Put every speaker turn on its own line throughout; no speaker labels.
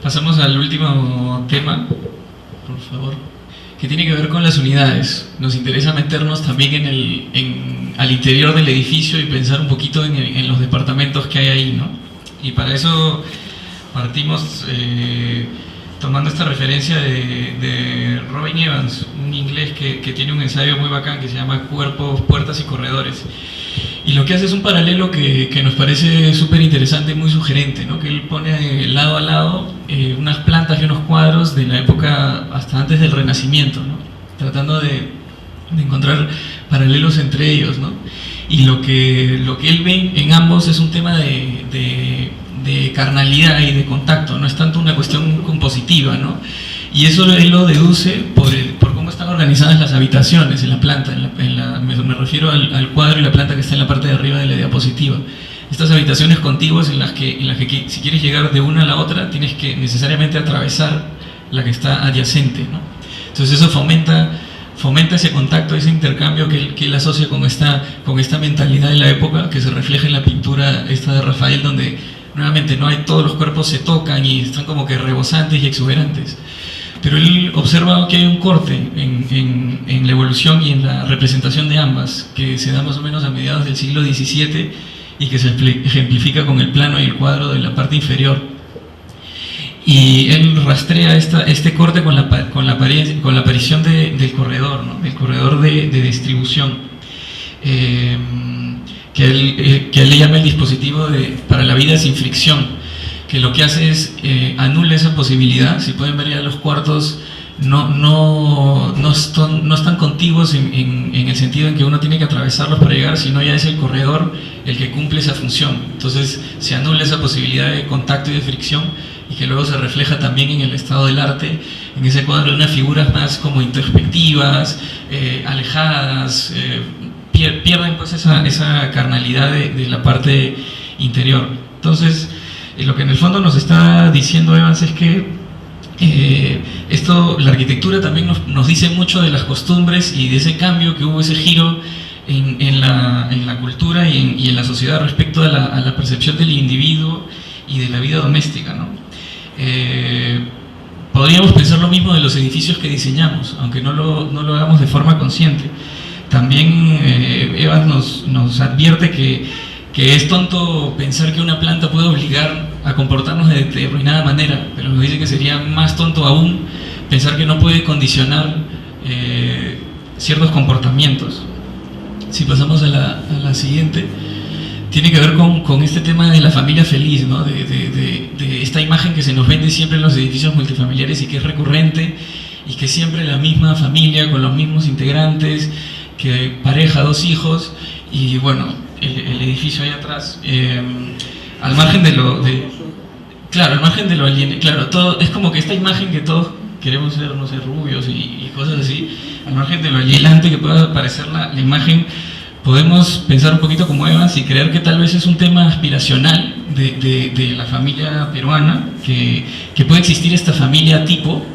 Pasamos al último tema, por favor, que tiene que ver con las unidades. Nos interesa meternos también al interior del edificio y pensar un poquito en los departamentos que hay ahí, ¿no? Y para eso partimos tomando esta referencia de Robin Evans, un inglés que tiene un ensayo muy bacán que se llama Cuerpos, Puertas y Corredores. Y lo que hace es un paralelo que nos parece súper interesante y muy sugerente, ¿no? Que él pone lado a lado unas plantas y unos cuadros de la época hasta antes del Renacimiento, ¿no? Tratando de encontrar paralelos entre ellos, ¿no? Y lo que él ve en ambos es un tema de carnalidad y de contacto, no es tanto una cuestión compositiva, ¿no? Y eso él lo deduce por cómo están organizadas las habitaciones en la planta, me refiero al cuadro y la planta que está en la parte de arriba de la diapositiva. Estas habitaciones contiguas en las que si quieres llegar de una a la otra tienes que necesariamente atravesar la que está adyacente, ¿no? Entonces eso fomenta ese contacto, ese intercambio que él asocia con esta mentalidad de la época que se refleja en la pintura esta de Rafael, donde nuevamente no hay, todos los cuerpos se tocan y están como que rebosantes y exuberantes. Pero él observa que hay un corte en la evolución y en la representación de ambas, que se da más o menos a mediados del siglo XVII y que se ejemplifica con el plano y el cuadro de la parte inferior. Y él rastrea este corte con la aparición del corredor, ¿no? Del corredor de distribución, que él le llama el dispositivo para la vida sin fricción, que lo que hace es anula esa posibilidad. Si pueden ver ya los cuartos no están contiguos en el sentido en que uno tiene que atravesarlos para llegar, sino ya es el corredor el que cumple esa función. Entonces se anula esa posibilidad de contacto y de fricción, y que luego se refleja también en el estado del arte, en ese cuadro de unas figuras más como introspectivas, alejadas, pierden pues esa carnalidad de la parte interior. Entonces lo que en el fondo nos está diciendo Evans es que la arquitectura también nos dice mucho de las costumbres y de ese cambio que hubo, ese giro en la cultura y en la sociedad respecto a la percepción del individuo y de la vida doméstica, ¿no? Podríamos pensar lo mismo de los edificios que diseñamos, aunque no lo hagamos de forma consciente. También Evans nos advierte que es tonto pensar que una planta puede obligar a comportarnos de determinada manera, pero nos dice que sería más tonto aún pensar que no puede condicionar ciertos comportamientos. Si pasamos a la siguiente, tiene que ver con este tema de la familia feliz, ¿no? de esta imagen que se nos vende siempre en los edificios multifamiliares y que es recurrente, y que siempre la misma familia con los mismos integrantes, que pareja, 2 hijos, y bueno, el edificio ahí atrás, al margen de lo alienante, claro, todo es como que esta imagen que todos queremos ser, no sé, rubios y cosas así, al margen de lo alienante que pueda parecer la imagen, podemos pensar un poquito como Evans y creer que tal vez es un tema aspiracional de la familia peruana, que puede existir esta familia tipo,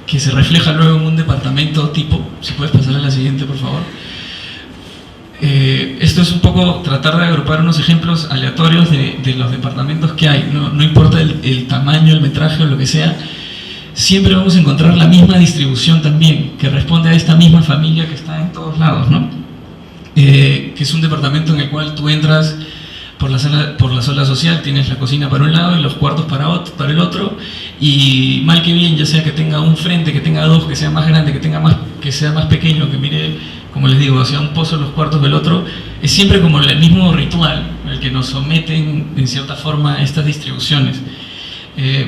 que se refleja luego en un departamento tipo. Si puedes pasar a la siguiente, por favor. Esto es un poco tratar de agrupar unos ejemplos aleatorios de los departamentos que hay, no importa el tamaño, el metraje o lo que sea, siempre vamos a encontrar la misma distribución también, que responde a esta misma familia que está en todos lados, ¿no? Que es un departamento en el cual tú entras por la sala social, tienes la cocina para un lado y los cuartos para el otro, y mal que bien, ya sea que tenga un frente, que tenga 2, que sea más grande, que sea más pequeño, que mire, como les digo, hacia un pozo los cuartos del otro, es siempre como el mismo ritual el que nos someten en cierta forma a estas distribuciones.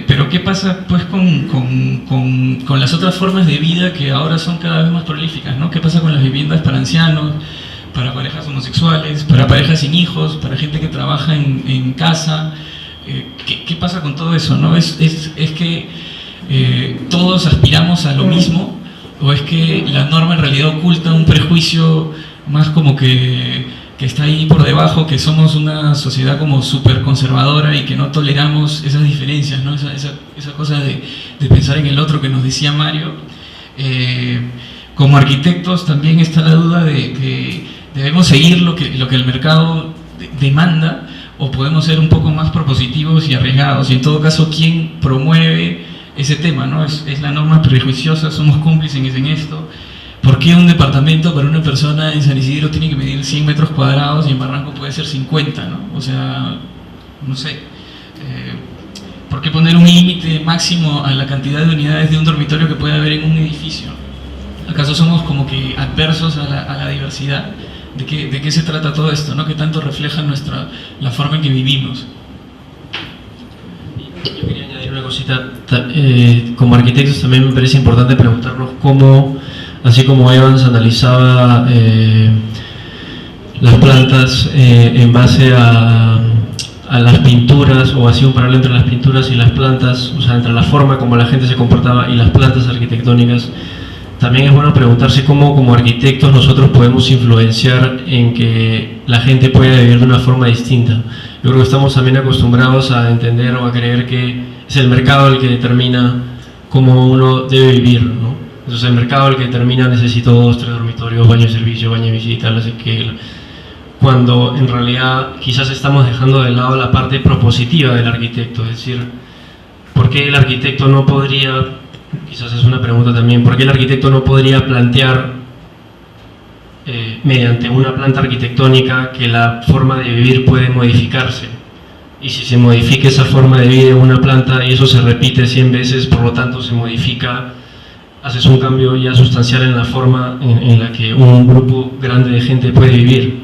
Pero ¿qué pasa pues con las otras formas de vida que ahora son cada vez más prolíficas, ¿no? ¿Qué pasa con las viviendas para ancianos, para parejas homosexuales, para parejas sin hijos, para gente que trabaja en casa? ¿Qué pasa con todo eso, no? ¿Es que todos aspiramos a lo mismo, o es que la norma en realidad oculta un prejuicio más como que está ahí por debajo, que somos una sociedad como súper conservadora y que no toleramos esas diferencias, ¿no? Esa cosa de pensar en el otro que nos decía Mario? Como arquitectos también está la duda de debemos seguir lo que el mercado demanda, o podemos ser un poco más propositivos y arriesgados? Y en todo caso, ¿quién promueve ese tema, ¿no? Es la norma prejuiciosa, somos cómplices en esto. ¿Por qué un departamento para una persona en San Isidro tiene que medir 100 metros cuadrados y en Barranco puede ser 50, ¿no? O sea, no sé. ¿Por qué poner un límite máximo a la cantidad de unidades de un dormitorio que puede haber en un edificio? ¿Acaso somos como que adversos a la diversidad? ¿De qué se trata todo esto, ¿no? ¿Qué tanto refleja la forma en que vivimos?
Yo quería añadir una cosita. Como arquitectos también me parece importante preguntarnos cómo, así como Evans analizaba las plantas en base a las pinturas, o hacía un paralelo entre las pinturas y las plantas, o sea, entre la forma como la gente se comportaba y las plantas arquitectónicas, también es bueno preguntarse cómo como arquitectos nosotros podemos influenciar en que la gente pueda vivir de una forma distinta. Yo creo que estamos también acostumbrados a entender o a creer que es el mercado el que determina cómo uno debe vivir, ¿no? Entonces el mercado el que determina necesito 2, 3 dormitorios, baño de servicio, baño de visita, no sé qué, cuando en realidad quizás estamos dejando de lado la parte propositiva del arquitecto, es decir, ¿por qué el arquitecto no podría, quizás es una pregunta también, ¿por qué el arquitecto no podría plantear mediante una planta arquitectónica que la forma de vivir puede modificarse? Y si se modifica esa forma de vivir en una planta y eso se repite 100 veces, por lo tanto se modifica, haces un cambio ya sustancial en la forma en la que un grupo grande de gente puede vivir.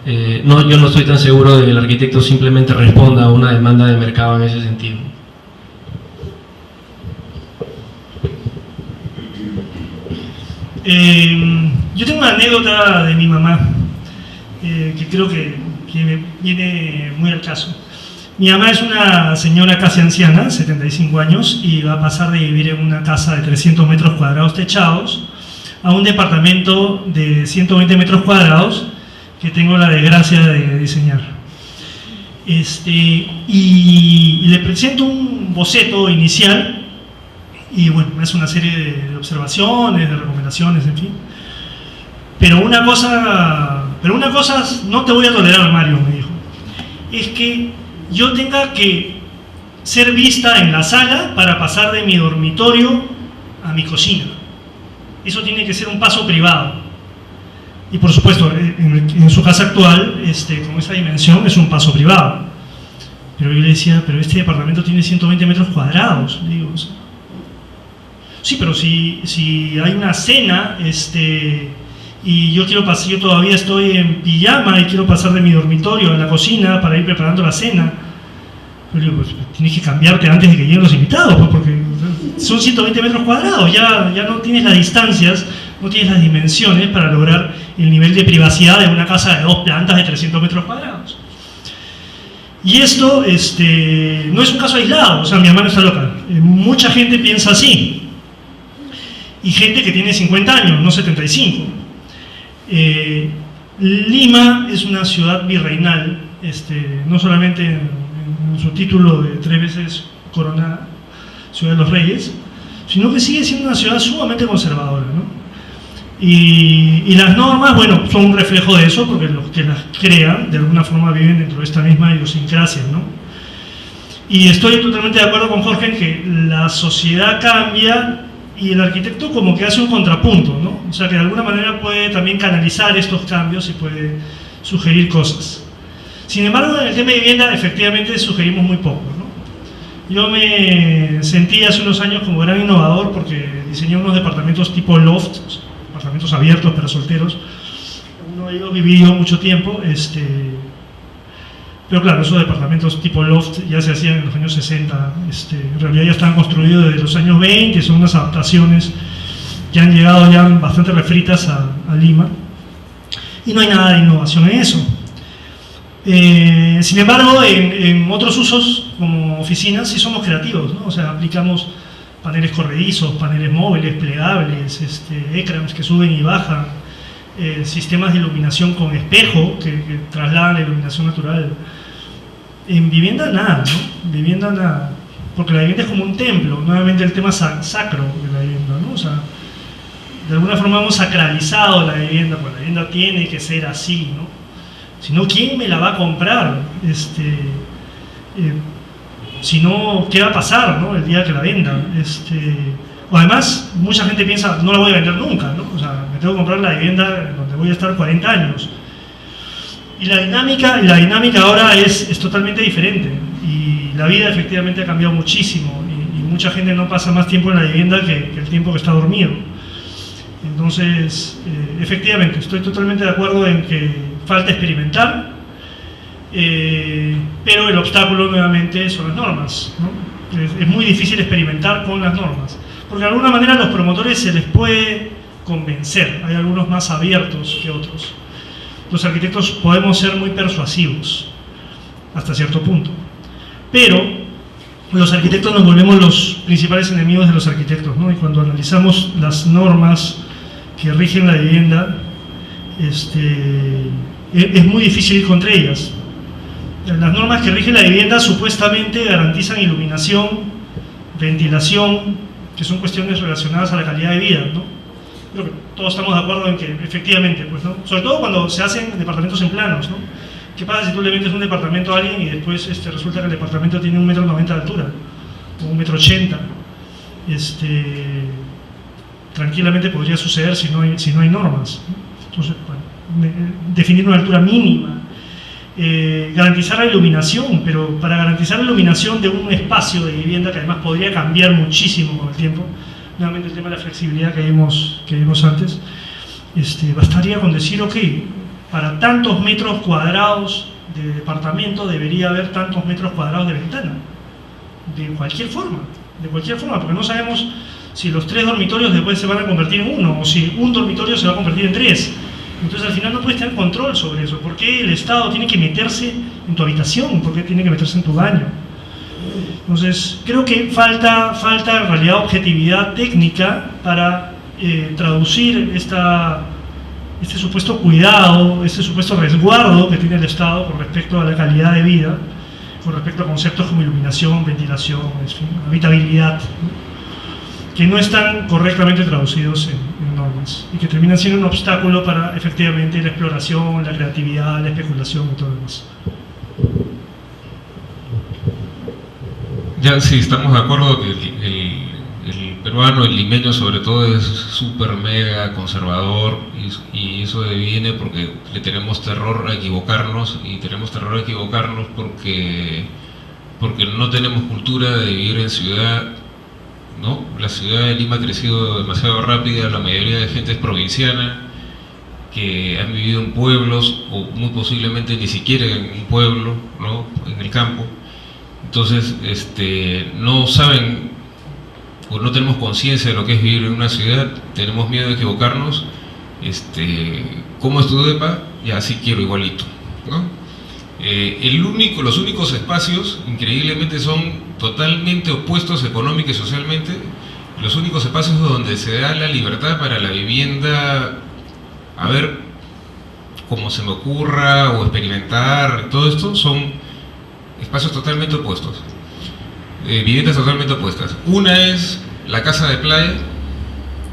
Yo no estoy tan seguro de que el arquitecto simplemente responda a una demanda de mercado en ese sentido.
Yo tengo una anécdota de mi mamá que creo que me viene muy al caso. Mi mamá es una señora casi anciana, 75 años, y va a pasar de vivir en una casa de 300 metros cuadrados techados a un departamento de 120 metros cuadrados que tengo la desgracia de diseñar. Y le presento un boceto inicial y bueno, me hace una serie de observaciones, de recomendaciones, en fin. Pero una cosa no te voy a tolerar, Mario, me dijo, es que yo tenga que ser vista en la sala para pasar de mi dormitorio a mi cocina. Eso tiene que ser un paso privado. Y por supuesto, en su casa actual, con esa dimensión, es un paso privado. Pero yo le decía, pero este departamento tiene 120 metros cuadrados. Le digo, sí, pero si hay una cena, y yo todavía estoy en pijama y quiero pasar de mi dormitorio a la cocina para ir preparando la cena. Yo le digo, pues tienes que cambiarte antes de que lleguen los invitados, pues, porque son 120 metros cuadrados, ya no tienes las distancias, no tienes las dimensiones para lograr el nivel de privacidad de una casa de 2 plantas de 300 metros cuadrados. Y esto no es un caso aislado, o sea, mi hermano está loca. Mucha gente piensa así. Y gente que tiene 50 años, no 75. Lima es una ciudad virreinal, no solamente en su título de 3 veces coronada Ciudad de los Reyes, sino que sigue siendo una ciudad sumamente conservadora, ¿no? Y las normas, bueno, son un reflejo de eso, porque los que las crean, de alguna forma viven dentro de esta misma idiosincrasia, ¿no? Y estoy totalmente de acuerdo con Jorge en que la sociedad cambia y el arquitecto como que hace un contrapunto, ¿no? O sea, que de alguna manera puede también canalizar estos cambios y puede sugerir cosas. Sin embargo, en el tema de vivienda, efectivamente, sugerimos muy poco, ¿no? Yo me sentí hace unos años como gran innovador porque diseñé unos departamentos tipo loft, apartamentos abiertos para solteros. Uno de ellos viví yo mucho tiempo, pero claro, esos departamentos tipo loft ya se hacían en los años 60, en realidad ya estaban construidos desde los años 20, son unas adaptaciones que han llegado ya bastante refritas a Lima, y no hay nada de innovación en eso. Sin embargo, en otros usos como oficinas sí somos creativos, ¿no? O sea, aplicamos paneles corredizos, paneles móviles, plegables, ecrans que suben y bajan, sistemas de iluminación con espejo que trasladan la iluminación natural. En vivienda nada, ¿no? Vivienda nada, porque la vivienda es como un templo, nuevamente el tema sacro de la vivienda, ¿no? O sea, de alguna forma hemos sacralizado la vivienda, pues la vivienda tiene que ser así, ¿no? Si no, ¿quién me la va a comprar? Si no, ¿qué va a pasar, ¿no? El día que la venda? O además, mucha gente piensa, no la voy a vender nunca, ¿no? O sea, me tengo que comprar la vivienda donde voy a estar 40 años. Y la dinámica ahora es totalmente diferente. Y la vida efectivamente ha cambiado muchísimo. Y mucha gente no pasa más tiempo en la vivienda que el tiempo que está dormido. Entonces, efectivamente, estoy totalmente de acuerdo en que falta experimentar, pero el obstáculo nuevamente son las normas, ¿no? Es muy difícil experimentar con las normas, porque de alguna manera a los promotores se les puede convencer, hay algunos más abiertos que otros. Los arquitectos podemos ser muy persuasivos, hasta cierto punto, pero los arquitectos nos volvemos los principales enemigos de los arquitectos, ¿no? Y cuando analizamos las normas que rigen la vivienda, es muy difícil ir contra ellas. Las normas que rigen la vivienda supuestamente garantizan iluminación, ventilación, que son cuestiones relacionadas a la calidad de vida, ¿no? Creo que todos estamos de acuerdo en que efectivamente, pues, ¿no? Sobre todo cuando se hacen departamentos en planos, ¿no? ¿Qué pasa si tú le vendes un departamento a alguien y después resulta que el departamento tiene 1,90 m de altura o 1,80 m? Tranquilamente podría suceder si no hay normas, ¿no? Entonces, bueno, definir una altura mínima, garantizar la iluminación, pero para garantizar la iluminación de un espacio de vivienda que además podría cambiar muchísimo con el tiempo, nuevamente el tema de la flexibilidad que vimos antes, bastaría con decir, ok, para tantos metros cuadrados de departamento debería haber tantos metros cuadrados de ventana, de cualquier forma, porque no sabemos si los 3 dormitorios después se van a convertir en 1, o si un dormitorio se va a convertir en 3. Entonces al final no puedes tener control sobre eso. ¿Por qué el Estado tiene que meterse en tu habitación? ¿Por qué tiene que meterse en tu baño? Entonces creo que falta en realidad objetividad técnica para traducir este supuesto cuidado, este supuesto resguardo que tiene el Estado con respecto a la calidad de vida, con respecto a conceptos como iluminación, ventilación, en fin, habitabilidad, ¿no? Que no están correctamente traducidos en normas y que terminan siendo un obstáculo para efectivamente la exploración, la creatividad, la especulación y todo lo demás.
Ya, sí, estamos de acuerdo que el peruano, el limeño sobre todo, es súper mega conservador y eso viene porque le tenemos terror a equivocarnos y tenemos terror a equivocarnos porque no tenemos cultura de vivir en ciudad, ¿no? La ciudad de Lima ha crecido demasiado rápida, la mayoría de gente es provinciana, que han vivido en pueblos o muy posiblemente ni siquiera en un pueblo, ¿no? En el campo. Entonces, no saben o no tenemos conciencia de lo que es vivir en una ciudad, tenemos miedo de equivocarnos. ¿Cómo es tu depa? Ya, así quiero igualito, ¿no? Los únicos espacios, increíblemente, son totalmente opuestos económica y socialmente. Los únicos espacios donde se da la libertad para la vivienda, a ver cómo se me ocurra o experimentar, todo esto son espacios totalmente opuestos, viviendas totalmente opuestas. Una es la casa de playa.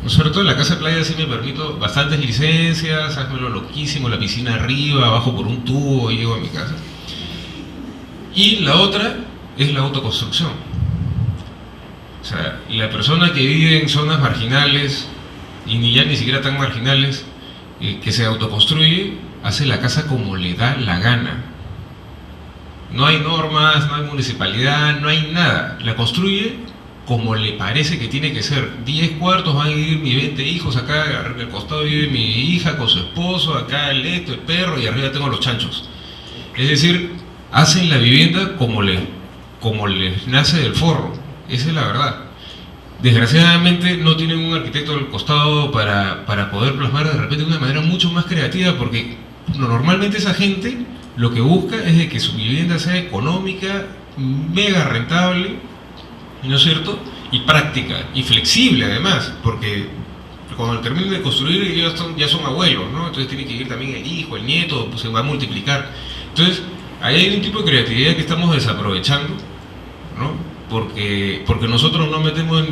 Sobre todo en la casa de playa sí me permito bastantes licencias, házmelo loquísimo, la piscina arriba, bajo por un tubo y llego a mi casa. Y la otra es la autoconstrucción. O sea, la persona que vive en zonas marginales, y ni siquiera tan marginales, que se autoconstruye, hace la casa como le da la gana. No hay normas, no hay municipalidad, no hay nada. La construye como le parece que tiene que ser. 10 cuartos van a vivir mis 20 hijos, acá al costado vive mi hija con su esposo, acá el perro y arriba tengo los chanchos. Es decir, hacen la vivienda como les nace del forro. Esa es la verdad. Desgraciadamente no tienen un arquitecto al costado para poder plasmar de repente de una manera mucho más creativa, porque normalmente esa gente lo que busca es de que su vivienda sea económica, mega rentable, ¿no es cierto? Y práctica, y flexible además, porque cuando terminen de construir ellos ya son abuelos, ¿no? Entonces tiene que ir también el hijo, el nieto, pues se va a multiplicar. Entonces, ahí hay un tipo de creatividad que estamos desaprovechando, ¿no? Porque nosotros no metemos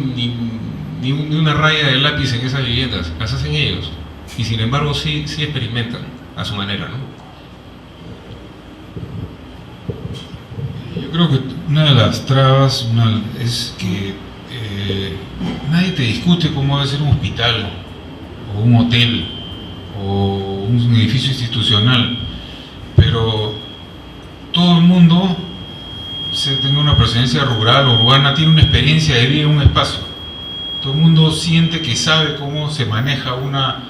ni una raya de lápiz en esas viviendas, las hacen ellos, y sin embargo sí experimentan a su manera, ¿no?
Yo creo que una de las trabas es que nadie te discute cómo debe ser un hospital o un hotel o un edificio institucional, pero todo el mundo, se tenga una presencia rural o urbana, tiene una experiencia de vida en un espacio. Todo el mundo siente que sabe cómo se maneja una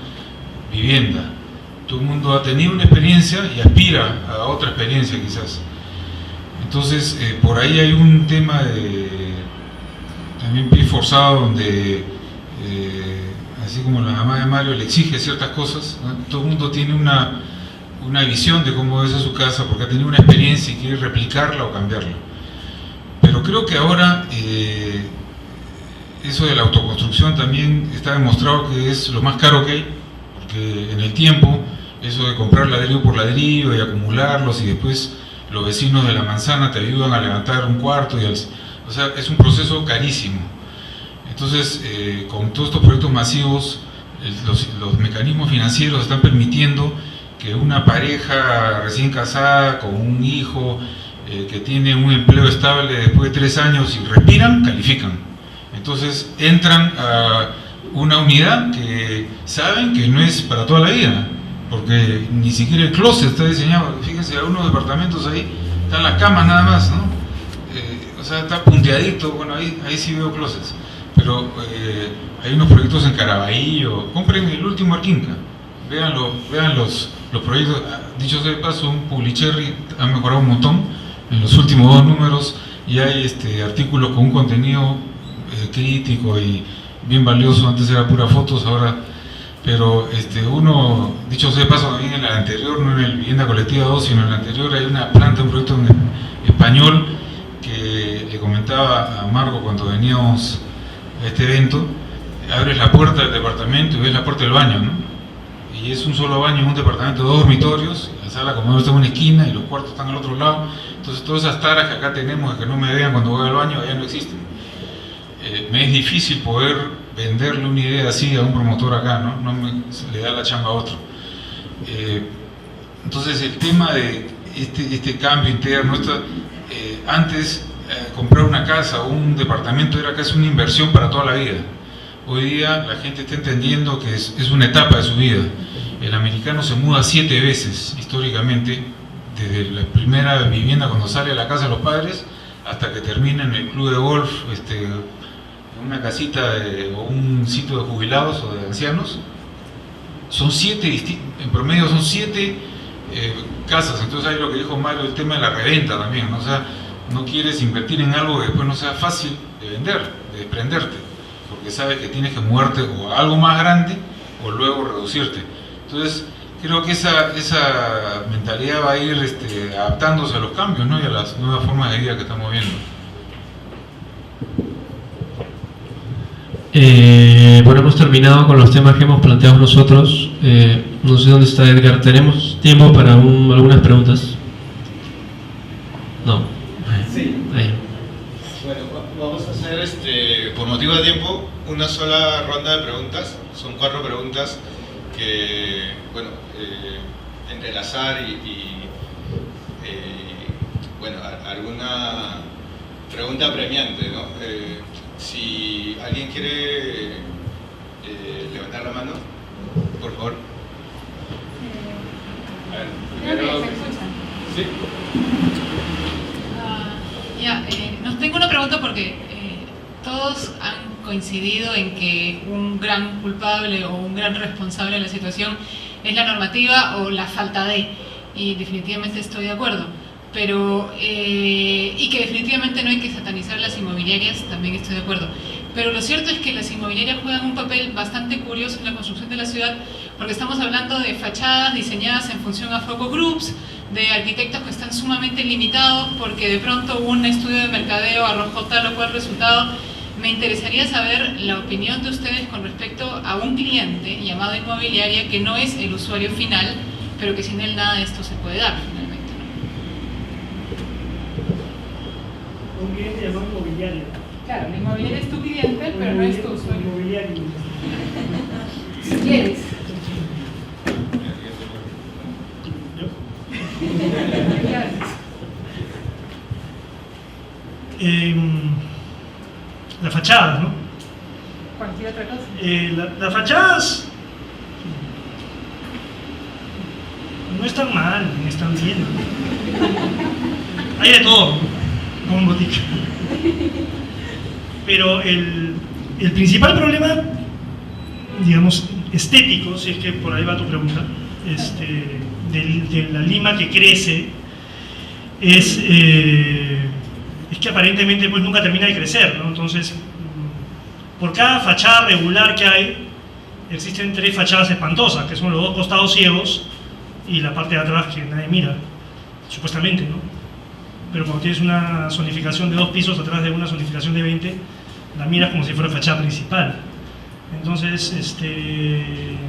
vivienda. Todo el mundo ha tenido una experiencia y aspira a otra experiencia quizás. Entonces, por ahí hay un tema de también pie forzado donde, así como la mamá de Mario le exige ciertas cosas, ¿no? Todo el mundo tiene una visión de cómo debe ser su casa porque ha tenido una experiencia y quiere replicarla o cambiarla. Pero creo que ahora eso de la autoconstrucción también está demostrado que es lo más caro que hay, porque en el tiempo, eso de comprar ladrillo por ladrillo y acumularlos y después los vecinos de la manzana te ayudan a levantar un cuarto, o sea, es un proceso carísimo. Entonces, con todos estos proyectos masivos, los mecanismos financieros están permitiendo que una pareja recién casada con un hijo que tiene un empleo estable después de 3 años y respiran, califican. Entonces entran a una unidad que saben que no es para toda la vida, porque ni siquiera el closet está diseñado. Fíjense, algunos departamentos ahí están las camas nada más, ¿no? O sea, está punteadito. Bueno, ahí sí veo closets, pero hay unos proyectos en Caraballo. Compren el último Arquinca, vean los proyectos. Dicho sea de paso, un Publicherry ha mejorado un montón en los últimos 2 números y hay artículos con un contenido crítico y bien valioso. Antes era pura fotos, ahora, pero uno, dicho sea de paso, también en el anterior, no en el Vivienda Colectiva 2, sino en el anterior, hay una planta, un proyecto en español que le comentaba a Marco cuando veníamos a este evento. Abres la puerta del departamento y ves la puerta del baño, ¿no? Y es un solo baño en un departamento de 2 dormitorios, la sala como está en una esquina y los cuartos están al otro lado. Entonces todas esas taras que acá tenemos de que no me vean cuando voy al baño, allá no existen. Me es difícil poder venderle una idea así a un promotor acá, ¿no? Le da la chamba a otro. Entonces el tema de este cambio interno, antes comprar una casa o un departamento era casi una inversión para toda la vida. Hoy día la gente está entendiendo que es una etapa de su vida. El americano se muda 7 veces históricamente, desde la primera vivienda cuando sale a la casa de los padres hasta que termina en el club de golf, en una casita o un sitio de jubilados o de ancianos. Son 7, en promedio son 7 casas. Entonces hay lo que dijo Mario, el tema de la reventa también, ¿no? O sea, no quieres invertir en algo que después no sea fácil de vender, de desprenderte, porque sabes que tienes que moverte o a algo más grande o luego reducirte. Entonces creo que esa mentalidad va a ir adaptándose a los cambios, ¿no? Y a las nuevas formas de vida que estamos viendo.
Bueno, hemos terminado con los temas que hemos planteado nosotros. No sé dónde está Edgar. ¿Tenemos tiempo para algunas preguntas? No.
Sí.
Ahí.
Bueno, vamos a hacer por motivo de tiempo una sola ronda de preguntas. Son 4 preguntas que, bueno, entrelazar bueno, alguna pregunta premiante, ¿no? Si alguien quiere levantar la mano, por favor. A ver, primero. ¿Sí?
Nos tengo una pregunta porque todos han coincidido en que un gran culpable o un gran responsable de la situación es la normativa o la falta de, y definitivamente estoy de acuerdo. Pero, y que definitivamente no hay que satanizar las inmobiliarias, también estoy de acuerdo. Pero lo cierto es que las inmobiliarias juegan un papel bastante curioso en la construcción de la ciudad, porque estamos hablando de fachadas diseñadas en función a focus groups, de arquitectos que están sumamente limitados porque de pronto un estudio de mercadeo arrojó tal o cual resultado. Me interesaría saber la opinión de ustedes con respecto a un cliente llamado inmobiliaria que no es el usuario final, pero que sin él nada de esto se puede dar finalmente, ¿no?
Un cliente llamado inmobiliario.
Claro, la inmobiliaria es tu cliente, pero no es tu usuario.
Inmobiliario.
Si quieres.
las fachadas, ¿no?
Cualquier otra cosa.
Las fachadas no están mal, ni están bien, ¿no? Hay de todo, como hemos dicho. Pero el principal problema, digamos, estético, si es que por ahí va tu pregunta, de la Lima que crece, es que aparentemente pues nunca termina de crecer, ¿no? Entonces, por cada fachada regular que hay, existen 3 fachadas espantosas, que son los 2 costados ciegos y la parte de atrás que nadie mira, supuestamente, ¿no? Pero cuando tienes una zonificación de 2 pisos atrás de una zonificación de 20, la miras como si fuera fachada principal. Entonces,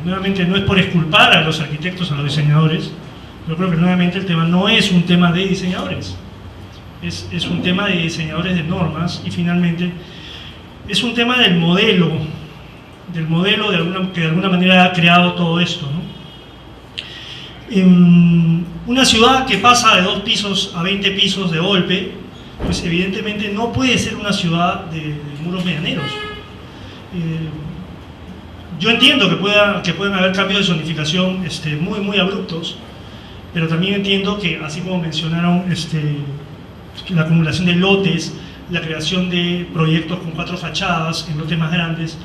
nuevamente no es por exculpar a los arquitectos, a los diseñadores, pero creo que nuevamente el tema no es un tema de diseñadores, es un tema de diseñadores de normas y finalmente es un tema del modelo que de alguna manera ha creado todo esto, ¿no? Una ciudad que pasa de 2 pisos a 20 pisos de golpe, pues evidentemente no puede ser una ciudad de muros medianeros. Yo entiendo que puedan haber cambios de zonificación muy abruptos, pero también entiendo que, así como mencionaron, la acumulación de lotes, la creación de proyectos con 4 fachadas en lotes más grandes,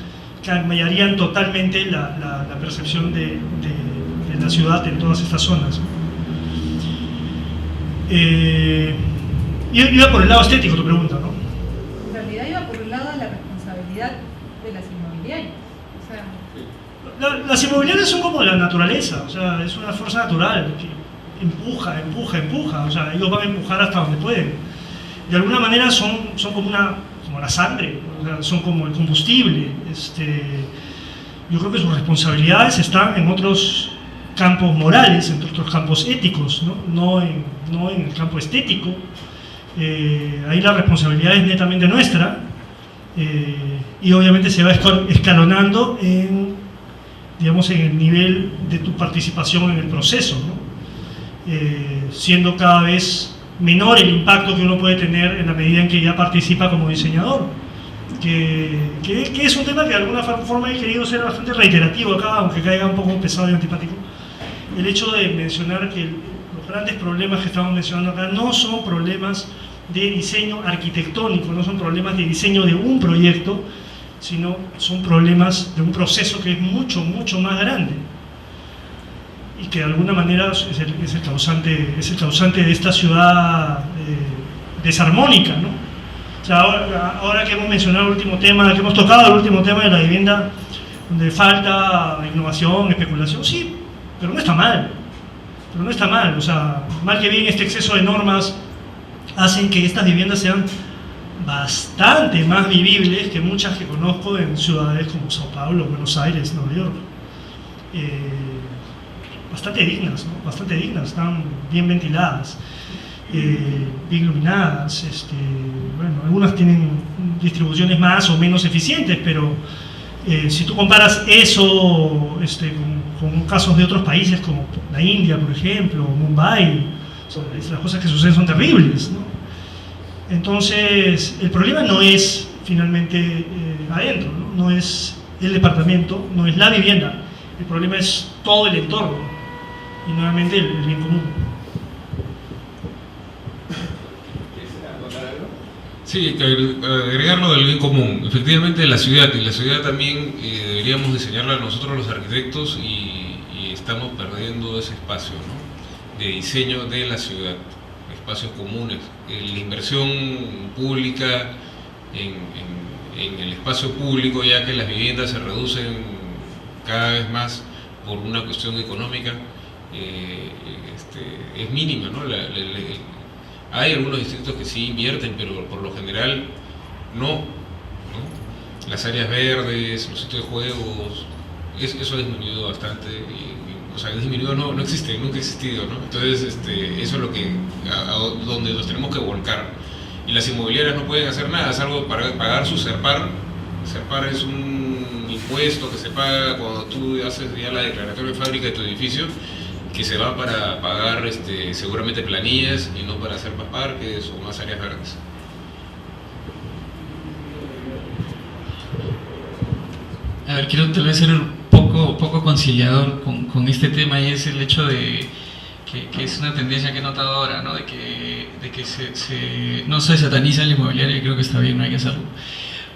cambiarían totalmente la percepción de la ciudad en todas estas zonas. Iba por el lado estético tu pregunta, ¿no?
En realidad iba por el lado de la responsabilidad de las inmobiliarias. O sea,
Las inmobiliarias son como la naturaleza, o sea, es una fuerza natural que empuja, o sea, ellos van a empujar hasta donde pueden. De alguna manera son como la sangre, o sea, son como el combustible. Yo creo que sus responsabilidades están en otros campos morales, en otros campos éticos, no en el campo estético. Ahí la responsabilidad es netamente nuestra, y obviamente se va escalonando en el nivel de tu participación en el proceso, ¿no? Siendo cada vez menor el impacto que uno puede tener en la medida en que ya participa como diseñador, que es un tema que de alguna forma he querido ser bastante reiterativo acá, aunque caiga un poco pesado y antipático. El hecho de mencionar que los grandes problemas que estamos mencionando acá no son problemas de diseño arquitectónico, no son problemas de diseño de un proyecto, sino son problemas de un proceso que es mucho más grande y que de alguna manera es el causante de esta ciudad desarmónica, ¿no? O sea, ahora que hemos mencionado el último tema, que hemos tocado el último tema de la vivienda, donde falta innovación, especulación, sí, pero no está mal, o sea, mal que bien este exceso de normas hacen que estas viviendas sean bastante más vivibles que muchas que conozco en ciudades como Sao Paulo, Buenos Aires, Nueva York. Bastante dignas, ¿no? Bastante dignas, están bien ventiladas, bien iluminadas. Bueno, algunas tienen distribuciones más o menos eficientes, pero si tú comparas eso con casos de otros países como la India, por ejemplo, o Mumbai, las cosas que suceden son terribles, ¿no? Entonces, el problema no es finalmente adentro, ¿no? No es el departamento, no es la vivienda, el problema es todo el entorno y nuevamente el bien común.
Sí, agregar lo del bien común. Efectivamente, la ciudad también deberíamos diseñarla nosotros los arquitectos y estamos perdiendo ese espacio, ¿no? De diseño de la ciudad, espacios comunes. La inversión pública en el espacio público, ya que las viviendas se reducen cada vez más por una cuestión económica, es mínima, ¿no? Hay algunos distritos que sí invierten, pero por lo general no. Las áreas verdes, los sitios de juegos, eso ha disminuido bastante. O sea, disminuido no existe, nunca ha existido, ¿no? Entonces, eso es lo que donde nos tenemos que volcar. Y las inmobiliarias no pueden hacer nada, salvo pagar su CERPAR. CERPAR es un impuesto que se paga cuando tú haces ya la declaratoria de fábrica de tu edificio, que se va para pagar seguramente planillas y no para hacer más parques o más áreas verdes.
A ver, quiero tal vez ser un poco conciliador con este tema, y es el hecho de que es una tendencia que he notado ahora, ¿no? De que no se sataniza el inmobiliario, y creo que está bien, no hay que hacerlo.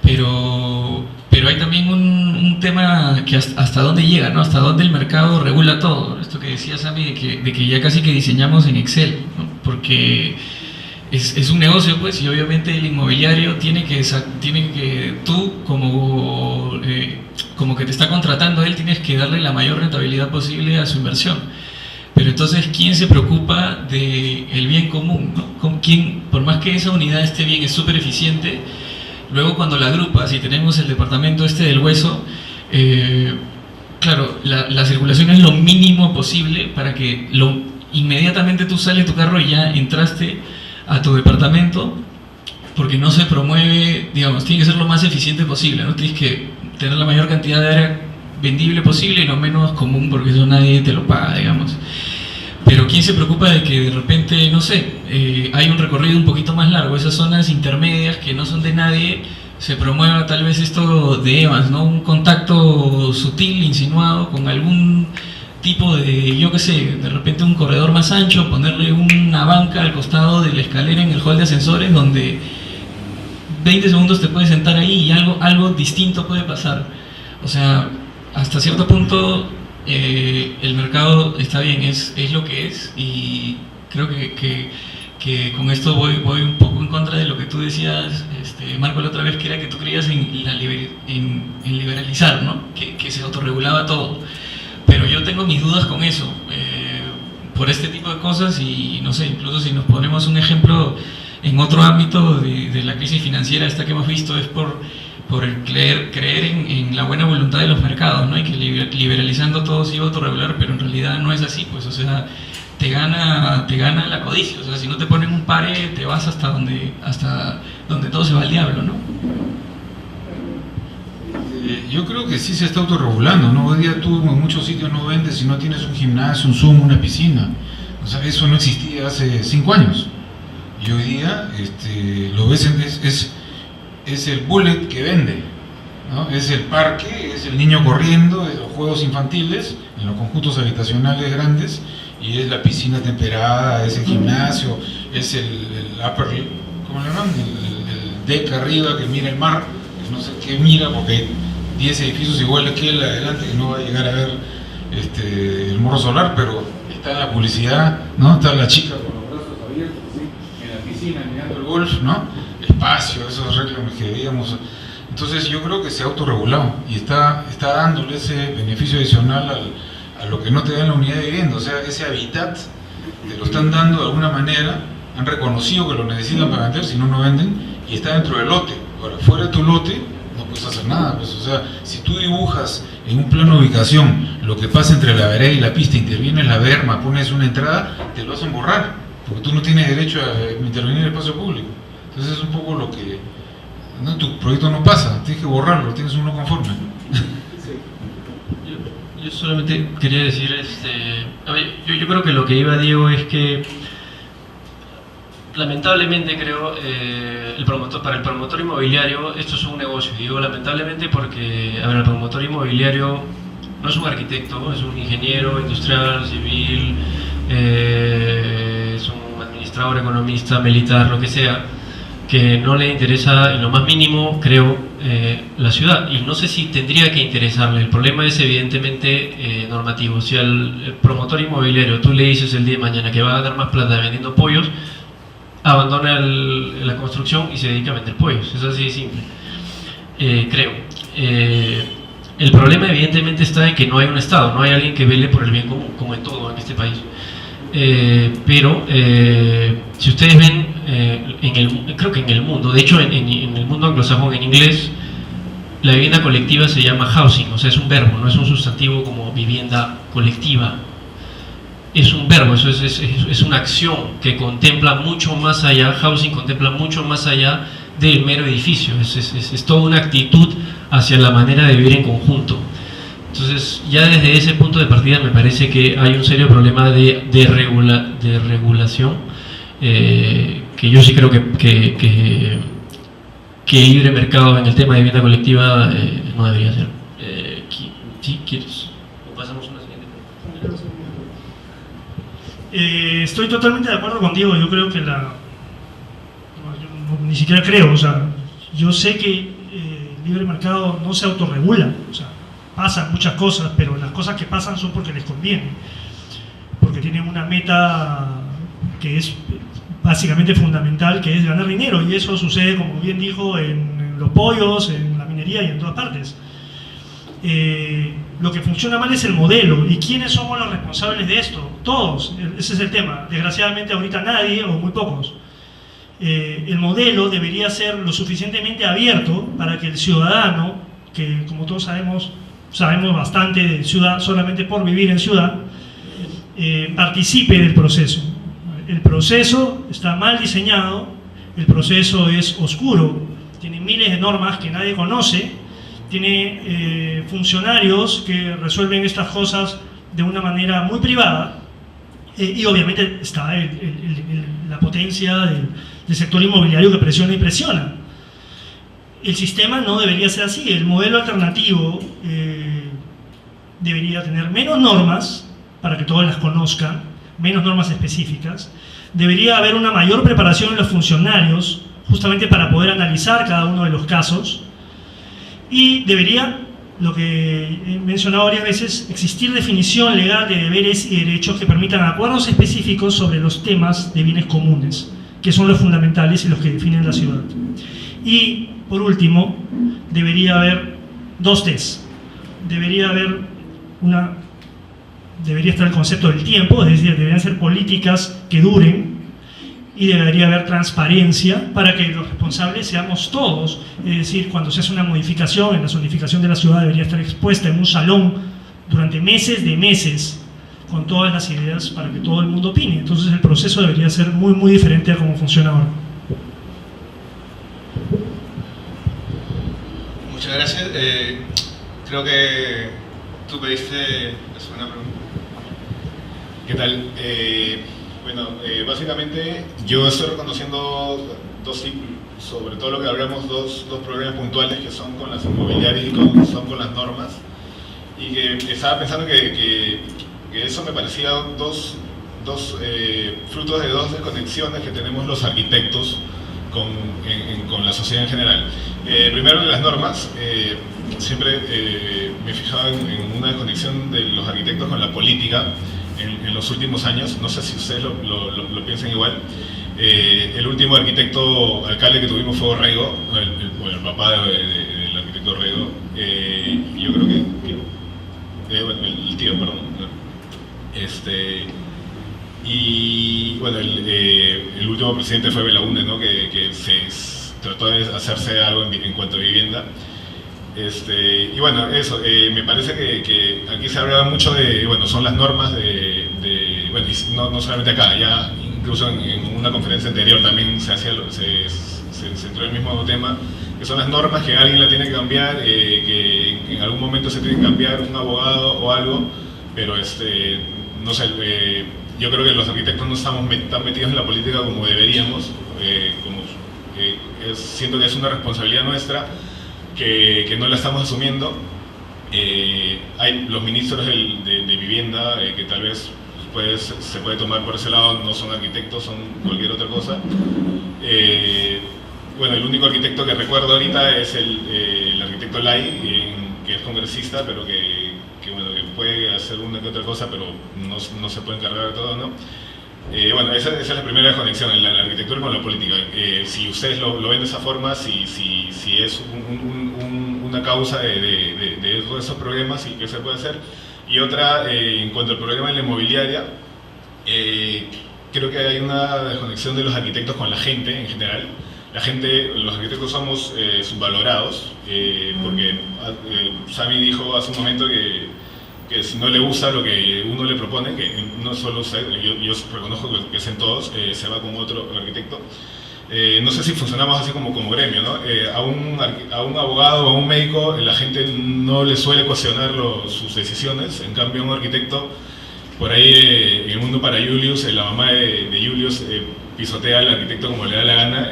Pero hay también un tema que hasta dónde llega, ¿no? Hasta dónde el mercado regula todo. Esto que decía Sammy, de que ya casi que diseñamos en Excel, ¿no? Porque es un negocio, pues, y obviamente el inmobiliario tiene que tú como que te está contratando él, tienes que darle la mayor rentabilidad posible a su inversión. Pero entonces, ¿quién se preocupa del bien común, ¿no? ¿Quién, por más que esa unidad esté bien, es súper eficiente, luego cuando la agrupas y tenemos el departamento del hueso, claro, la circulación es lo mínimo posible para que inmediatamente tú sales de tu carro y ya entraste a tu departamento, porque no se promueve, digamos, tiene que ser lo más eficiente posible, ¿no? Tienes que tener la mayor cantidad de área vendible posible y lo menos común, porque eso nadie te lo paga, digamos. Pero ¿quién se preocupa de que de repente, no sé, hay un recorrido un poquito más largo, esas zonas intermedias que no son de nadie, se promueva tal vez esto de Evans, ¿no? Un contacto sutil, insinuado, con algún tipo de, yo qué sé, de repente un corredor más ancho, ponerle una banca al costado de la escalera en el hall de ascensores, donde 20 segundos te puedes sentar ahí y algo distinto puede pasar. O sea, hasta cierto punto el mercado está bien, es lo que es, y creo que con esto voy un poco en contra de lo que tú decías, Marco, la otra vez, que era que tú creías en liberalizar, ¿no? Que se autorregulaba todo. Pero yo tengo mis dudas con eso, por este tipo de cosas, y no sé, incluso si nos ponemos un ejemplo en otro ámbito de la crisis financiera esta que hemos visto, es por el creer en la buena voluntad de los mercados, ¿no? Y que liberalizando todo se iba a autorregular, pero en realidad no es así, pues, o sea, te gana la codicia, o sea, si no te ponen un pare, te vas hasta donde todo se va al diablo, ¿no?
Yo creo que sí se está autorregulando, ¿no? Hoy día tú en muchos sitios no vendes si no tienes un gimnasio, un Zoom, una piscina. O sea, eso no existía hace 5 años. Y hoy día lo ves, es el bullet que vende, ¿no? Es el parque, es el niño corriendo, es los juegos infantiles en los conjuntos habitacionales grandes, y es la piscina temperada, es el gimnasio, es el upper, ¿cómo le llaman? El deck arriba que mira el mar, que no sé qué mira, porque hay 10 edificios iguales que él adelante, que no va a llegar a ver el morro solar, pero está en la publicidad, ¿no? Está la chica con los brazos abiertos, ¿sí? En la piscina mirando el golf, ¿no? Espacio, esos reclamos que veíamos. Entonces yo creo que se ha autorregulado y está dándole ese beneficio adicional a lo que no te da en la unidad de vivienda. O sea, ese hábitat te lo están dando de alguna manera, han reconocido que lo necesitan para vender, si no, no venden, y está dentro del lote. Ahora, fuera de tu lote no puedes hacer nada, pues. O sea, si tú dibujas en un plano de ubicación lo que pasa entre la vereda y la pista, intervienes la berma, pones una entrada, te lo hacen borrar, porque tú no tienes derecho a intervenir en el espacio público. Entonces es un poco lo que, ¿no? Tu proyecto no pasa, tienes que borrarlo, tienes uno conforme.
Yo solamente quería decir, a ver, yo creo que lo que iba Diego es que lamentablemente creo para el promotor inmobiliario esto es un negocio. Digo lamentablemente porque, a ver, el promotor inmobiliario no es un arquitecto, es un ingeniero industrial, civil, es un administrador, economista, militar, lo que sea, que no le interesa en lo más mínimo, creo, la ciudad, y no sé si tendría que interesarle. El problema es evidentemente normativo. Si al promotor inmobiliario tú le dices el día de mañana que va a ganar más plata vendiendo pollos, abandona la construcción y se dedica a vender pollos. Es así de simple, creo. El problema evidentemente está en que no hay un Estado, no hay alguien que vele por el bien común, como en todo en este país. Pero si ustedes ven, creo que en el mundo, de hecho en el mundo anglosajón, en inglés, la vivienda colectiva se llama housing, o sea, es un verbo, no es un sustantivo como vivienda colectiva. Es un verbo, eso es una acción que contempla mucho más allá. Housing contempla mucho más allá del mero edificio, es toda una actitud hacia la manera de vivir en conjunto. Entonces, ya desde ese punto de partida me parece que hay un serio problema de regulación, que yo sí creo que libre mercado en el tema de vivienda colectiva no debería ser. Si quieres. O pasamos a una siguiente pregunta.
Estoy totalmente de acuerdo con Diego. Yo creo que ni siquiera creo, o sea, yo sé que el libre mercado no se autorregula, o sea, pasan muchas cosas, pero las cosas que pasan son porque les conviene, porque tienen una meta que es básicamente fundamental, que es ganar dinero, y eso sucede, como bien dijo, en los pollos, en la minería y en todas partes. Lo que funciona mal es el modelo. ¿Y quiénes somos los responsables de esto? Todos. Ese es el tema. Desgraciadamente ahorita nadie o muy pocos. El modelo debería ser lo suficientemente abierto para que el ciudadano, que como todos sabemos bastante de ciudad solamente por vivir en ciudad, participe del proceso. El proceso está mal diseñado, el proceso es oscuro, tiene miles de normas que nadie conoce, tiene funcionarios que resuelven estas cosas de una manera muy privada, y obviamente está la potencia del sector inmobiliario que presiona y presiona. El sistema no debería ser así. El modelo alternativo debería tener menos normas para que todos las conozcan, menos normas específicas. Debería haber una mayor preparación en los funcionarios, justamente para poder analizar cada uno de los casos. Y debería, lo que he mencionado varias veces, existir definición legal de deberes y derechos que permitan acuerdos específicos sobre los temas de bienes comunes, que son los fundamentales y los que definen la ciudad. Y, por último, debería haber dos T's. Debería estar el concepto del tiempo, es decir, deberían ser políticas que duren, y debería haber transparencia para que los responsables seamos todos. Es decir, cuando se hace una modificación, en la zonificación de la ciudad debería estar expuesta en un salón durante meses, con todas las ideas para que todo el mundo opine. Entonces el proceso debería ser muy, muy diferente a cómo funciona ahora.
Muchas gracias. Creo que tú pediste la segunda pregunta. ¿Qué tal? Básicamente yo estoy reconociendo dos tipos, sobre todo lo que hablamos, dos problemas puntuales que son con las inmobiliarias y son con las normas, y que estaba pensando que eso me parecía dos frutos de dos desconexiones que tenemos los arquitectos con la sociedad en general. Primero, las normas. Siempre me he fijado en una desconexión de los arquitectos con la política en los últimos años. No sé si ustedes lo piensan igual. El último alcalde que tuvimos fue Orrego, el papá del arquitecto Orrego. Yo creo que el tío, perdón. Y bueno, el último presidente fue Belaúnde, ¿no? que se trató de hacerse algo en cuanto a vivienda. Y bueno, eso, me parece que aquí se hablaba mucho de, son las normas no solamente acá, ya incluso en una conferencia anterior también se centró el mismo tema, que son las normas que alguien la tiene que cambiar, que en algún momento se tiene que cambiar un abogado o algo, pero no sé, yo creo que los arquitectos no estamos tan metidos en la política como deberíamos, siento que es una responsabilidad nuestra, que no la estamos asumiendo. Hay los ministros de vivienda que tal vez se puede tomar por ese lado, no son arquitectos, son cualquier otra cosa. El único arquitecto que recuerdo ahorita es el arquitecto Lai, que es congresista, pero que puede hacer una que otra cosa, pero no se puede encargar de todo, ¿no? Esa es la primera desconexión, la arquitectura con la política. Si ustedes lo ven de esa forma, si es una causa de todos esos problemas y qué se puede hacer. Y otra, en cuanto al problema de la inmobiliaria, creo que hay una desconexión de los arquitectos con la gente en general. Los arquitectos somos subvalorados, porque Sami dijo hace un momento que si no le gusta lo que uno le propone, que no solo usted, yo reconozco que es en todos, se va con otro arquitecto. No sé si funcionamos así como gremio, ¿no? A un abogado o a un médico la gente no le suele cuestionar sus decisiones, en cambio un arquitecto, por ahí en el mundo para Julius, la mamá de Julius pisotea al arquitecto como le da la gana,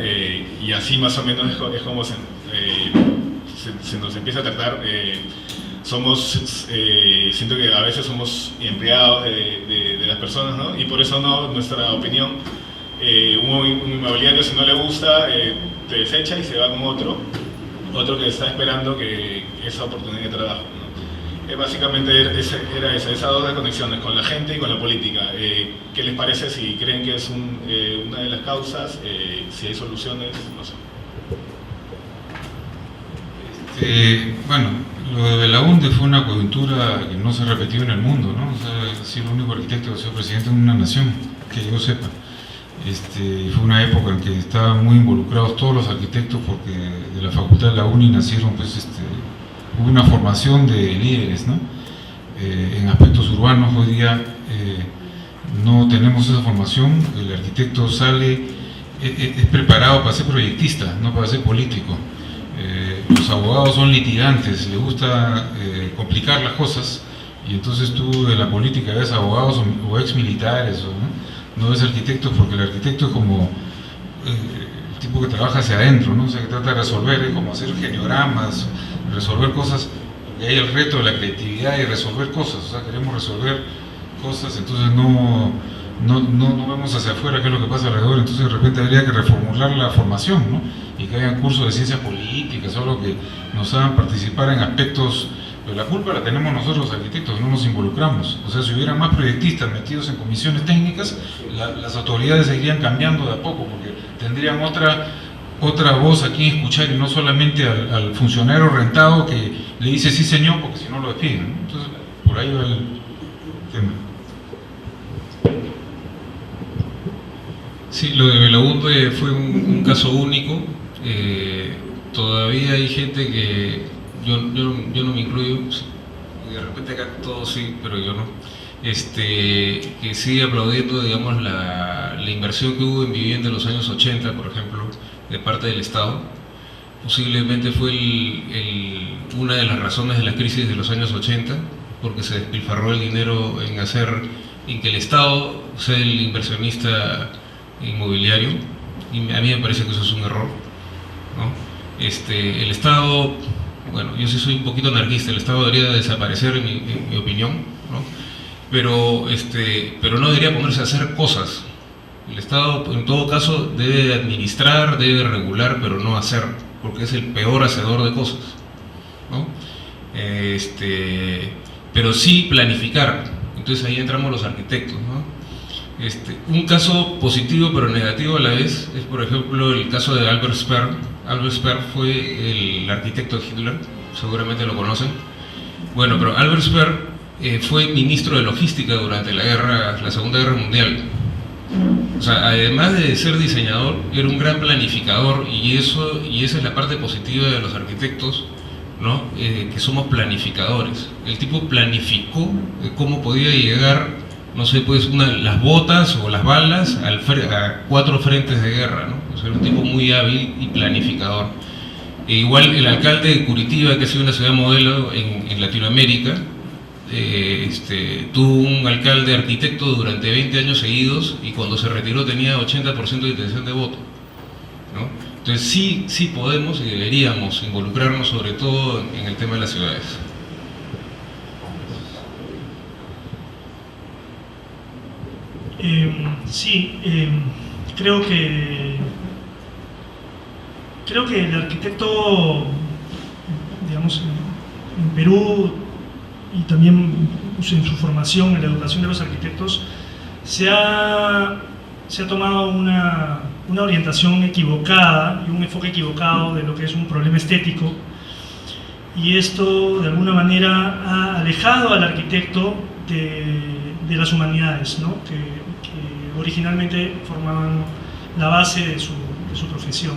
y así más o menos es como se nos empieza a tratar. siento que a veces somos empleados de las personas, ¿no? Y por eso no, nuestra opinión, un inmobiliario si no le gusta, te desecha y se va con otro que está esperando esa oportunidad de trabajo, ¿no? Básicamente era esas dos desconexiones con la gente y con la política. ¿Qué les parece? Si creen que es una de las causas, si hay soluciones, no sé.
Bueno, lo de Belaúnde fue una coyuntura que no se ha repetido en el mundo, ¿no? O sea, ha sido el único arquitecto que ha sido presidente de una nación, que yo sepa. Fue una época en que estaban muy involucrados todos los arquitectos, porque de la facultad de la UNI nacieron, pues, hubo una formación de líderes, ¿no? En aspectos urbanos. Hoy día no tenemos esa formación. El arquitecto sale, es preparado para ser proyectista, no para ser político. Los abogados son litigantes, les gusta complicar las cosas, y entonces tú en la política ves abogados o ex militares, no ves arquitectos, porque el arquitecto es como el tipo que trabaja hacia adentro, ¿no? O sea, que trata de resolver, es como hacer geniogramas, resolver cosas, y hay el reto de la creatividad y resolver cosas, o sea, queremos resolver cosas, entonces no vemos hacia afuera qué es lo que pasa alrededor. Entonces de repente habría que reformular la formación, ¿no? Y que hayan cursos de ciencias políticas o algo que nos hagan participar en aspectos. Pero la culpa la tenemos nosotros los arquitectos, que no nos involucramos. O sea, si hubiera más proyectistas metidos en comisiones técnicas, las autoridades seguirían cambiando de a poco, porque tendrían otra voz a quien escuchar, y no solamente al funcionario rentado que le dice sí señor, porque si no lo despiden, ¿no? Entonces por ahí va el tema.
Sí, lo de Belaúnde fue un caso único. Todavía hay gente que, yo no me incluyo, de repente acá todos sí, pero yo no, que sigue aplaudiendo, digamos, la inversión que hubo en vivienda en los años 80, por ejemplo, de parte del Estado. Posiblemente fue una de las razones de la crisis de los años 80, porque se despilfarró el dinero en que el Estado sea el inversionista inmobiliario, y a mí me parece que eso es un error, ¿no? El Estado, bueno, yo sí soy un poquito anarquista, el Estado debería desaparecer en mi opinión, ¿no? Pero no debería ponerse a hacer cosas. El Estado en todo caso debe administrar, debe regular, pero no hacer, porque es el peor hacedor de cosas, ¿no? Pero sí planificar. Entonces ahí entramos los arquitectos, ¿no? Un caso positivo pero negativo a la vez es, por ejemplo, el caso de Albert Speer. Albert Speer fue el arquitecto de Hitler, seguramente lo conocen. Bueno, pero Albert Speer fue ministro de logística durante la Segunda Guerra Mundial. O sea, además de ser diseñador, era un gran planificador, y esa es la parte positiva de los arquitectos, ¿no? Que somos planificadores. El tipo planificó cómo podía llegar, no sé, pues las botas o las balas a 4 frentes de guerra, ¿no? O sea, era un tipo muy hábil y planificador. Igual el alcalde de Curitiba, que ha sido una ciudad modelo en Latinoamérica, tuvo un alcalde arquitecto durante 20 años seguidos, y cuando se retiró tenía 80% de intención de voto, ¿no? Entonces sí podemos y deberíamos involucrarnos, sobre todo en el tema de las ciudades.
Creo que el arquitecto, digamos, en Perú, y también en su formación, en la educación de los arquitectos, se ha tomado una orientación equivocada y un enfoque equivocado de lo que es un problema estético, y esto de alguna manera ha alejado al arquitecto de las humanidades, ¿no? que originalmente formaban la base de su profesión.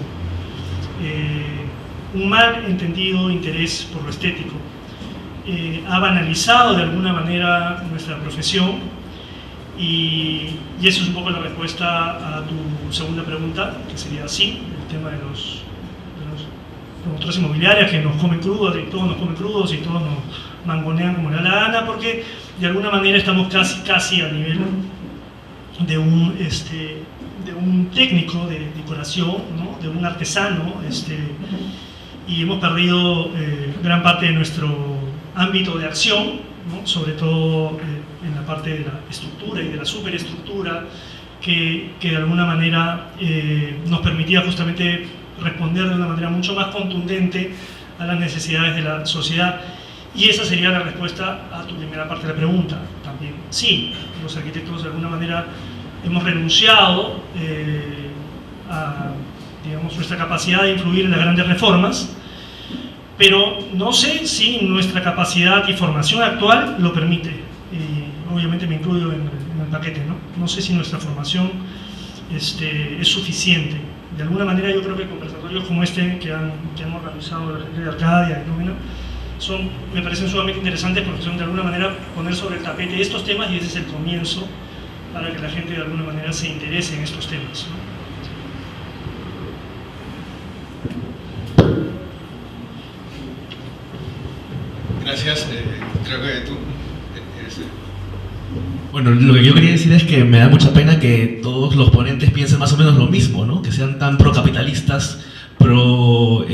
Un mal entendido interés por lo estético ha banalizado de alguna manera nuestra profesión, y eso es un poco la respuesta a tu segunda pregunta, que sería sí, el tema de los promotores inmobiliarias que nos comen crudos, y todos nos comen crudos y todos nos mangonean como le da la gana, porque de alguna manera estamos casi a nivel de un técnico de decoración, ¿no? De un artesano, y hemos perdido gran parte de nuestro ámbito de acción, ¿no? Sobre todo en la parte de la estructura y de la superestructura, que de alguna manera nos permitía justamente responder de una manera mucho más contundente a las necesidades de la sociedad. Y esa sería la respuesta a tu primera parte de la pregunta. También sí, los arquitectos de alguna manera hemos renunciado a, digamos, nuestra capacidad de influir en las grandes reformas, pero no sé si nuestra capacidad y formación actual lo permite. Y obviamente me incluyo en el paquete, ¿no? No sé si nuestra formación es suficiente. De alguna manera yo creo que conversatorios como este que han organizado la gente de Arcadia y Númenor me parecen sumamente interesantes porque son de alguna manera poner sobre el tapete estos temas, y ese es el comienzo para que la gente de alguna manera se interese en estos temas, ¿no?
Gracias, creo que tú eres...
Bueno, lo que yo quería decir es que me da mucha pena que todos los ponentes piensen más o menos lo mismo, ¿no? Que sean tan procapitalistas, pro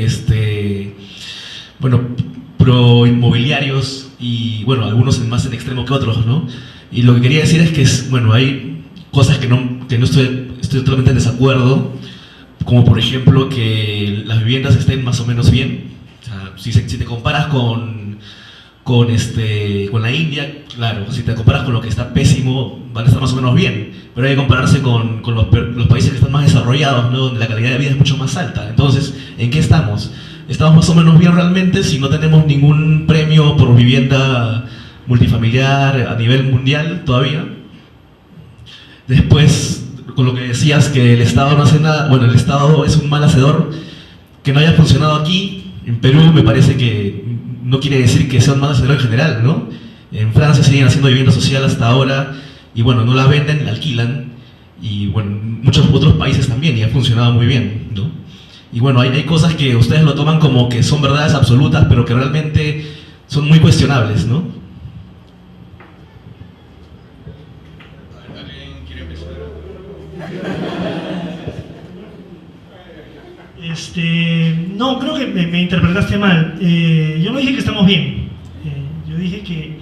inmobiliarios y, bueno, algunos más en extremo que otros, ¿no? Y lo que quería decir es que, bueno, hay cosas que no estoy totalmente en desacuerdo, como por ejemplo que las viviendas estén más o menos bien. O sea, si te comparas con la India, claro, si te comparas con lo que está pésimo, van a estar más o menos bien, pero hay que compararse con los países que están más desarrollados, ¿no? Donde la calidad de vida es mucho más alta. Entonces, ¿en qué estamos? Estamos más o menos bien realmente si no tenemos ningún premio por vivienda multifamiliar a nivel mundial todavía. Después, con lo que decías que el Estado no hace nada, bueno, el Estado es un mal hacedor, que no haya funcionado aquí, en Perú me parece que no quiere decir que sea un mal hacedor en general, ¿no? En Francia siguen haciendo vivienda social hasta ahora, y bueno, no la venden, la alquilan, y bueno, muchos otros países también, y ha funcionado muy bien, ¿no? Y bueno, hay cosas que ustedes lo toman como que son verdades absolutas, pero que realmente son muy cuestionables, ¿no?
¿Alguien quiere empezar?
No, creo que me interpretaste mal. Yo no dije que estamos bien. Yo dije que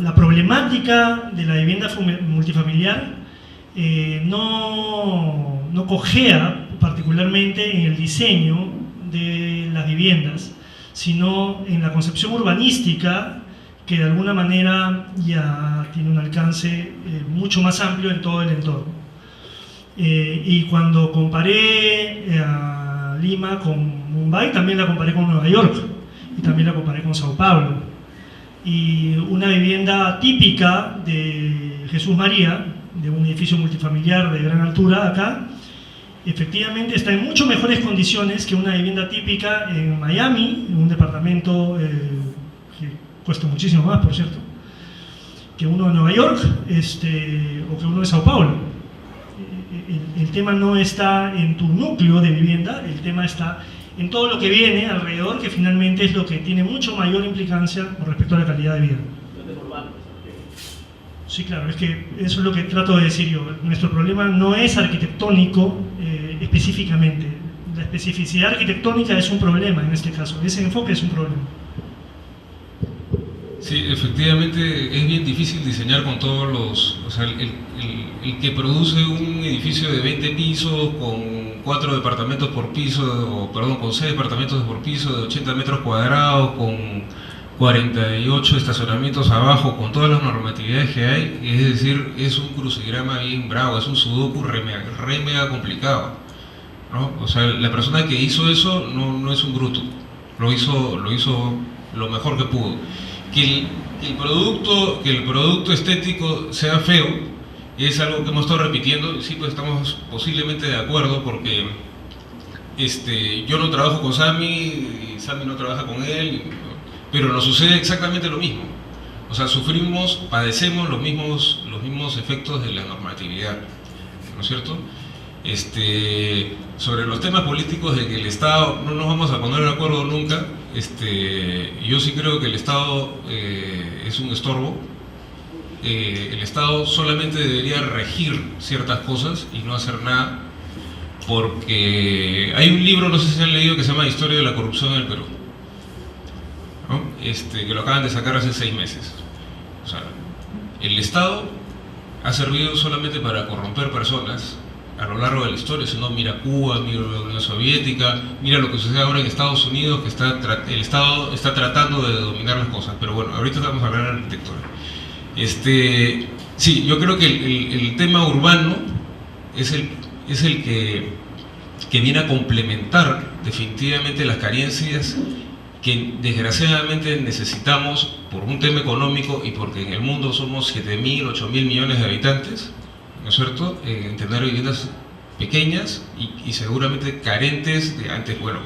la problemática de la vivienda multifamiliar no cojea particularmente en el diseño de las viviendas, sino en la concepción urbanística, que de alguna manera ya tiene un alcance mucho más amplio en todo el entorno. Y cuando comparé a Lima con Mumbai, también la comparé con Nueva York y también la comparé con Sao Paulo. Y una vivienda típica de Jesús María, de un edificio multifamiliar de gran altura acá, efectivamente está en mucho mejores condiciones que una vivienda típica en Miami, en un departamento que cuesta muchísimo más, por cierto, que uno de Nueva York o que uno de Sao Paulo. El tema no está en tu núcleo de vivienda, el tema está en todo lo que viene alrededor, que finalmente es lo que tiene mucho mayor implicancia con respecto a la calidad de vida. Sí, claro, es que eso es lo que trato de decir yo. Nuestro problema no es arquitectónico específicamente. La especificidad arquitectónica es un problema en este caso, ese enfoque es un problema.
Sí, efectivamente es bien difícil diseñar con todos los... O sea, el que produce un edificio de 20 pisos con 4 departamentos por piso, con 6 departamentos por piso de 80 metros cuadrados, con 48 estacionamientos abajo, con todas las normatividades que hay, es decir, es un crucigrama bien bravo, es un sudoku re mega complicado, ¿no? O sea, la persona que hizo eso no es un bruto, lo hizo lo mejor que pudo. Que el producto estético sea feo es algo que hemos estado repitiendo, sí, pues estamos posiblemente de acuerdo, porque yo no trabajo con Sami y Sami no trabaja con él, pero nos sucede exactamente lo mismo. O sea, padecemos los mismos efectos de la normatividad, ¿no es cierto? Sobre los temas políticos de que el Estado, no nos vamos a poner de acuerdo nunca, yo sí creo que el Estado es un estorbo. El Estado solamente debería regir ciertas cosas y no hacer nada, porque hay un libro, no sé si han leído, que se llama Historia de la corrupción en el Perú. ¿no? Que lo acaban de sacar hace 6 meses. O sea, el Estado ha servido solamente para corromper personas a lo largo de la historia. Si no, mira Cuba, mira la Unión Soviética, mira lo que sucede ahora en Estados Unidos, que el Estado está tratando de dominar las cosas. Pero bueno, ahorita vamos a hablar de arquitectura. Sí, yo creo que el tema urbano es el que viene a complementar definitivamente las carencias que desgraciadamente necesitamos por un tema económico y porque en el mundo somos 7.000, 8.000 millones de habitantes, ¿no es cierto? Tener viviendas pequeñas y seguramente carentes de antes. Bueno,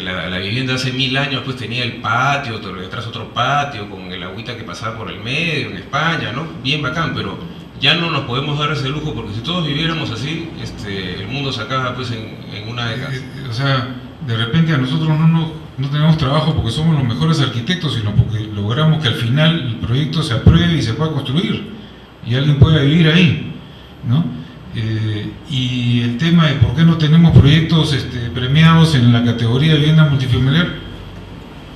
la vivienda hace 1000 años pues tenía el patio, detrás otro patio con el agüita que pasaba por el medio en España, ¿no? Bien bacán, pero ya no nos podemos dar ese lujo, porque si todos viviéramos así, el mundo se acaba pues en una década.
O sea, de repente a nosotros no tenemos trabajo porque somos los mejores arquitectos, sino porque logramos que al final el proyecto se apruebe y se pueda construir y alguien pueda vivir ahí, ¿no? Y el tema de por qué no tenemos proyectos premiados en la categoría de vivienda multifamiliar,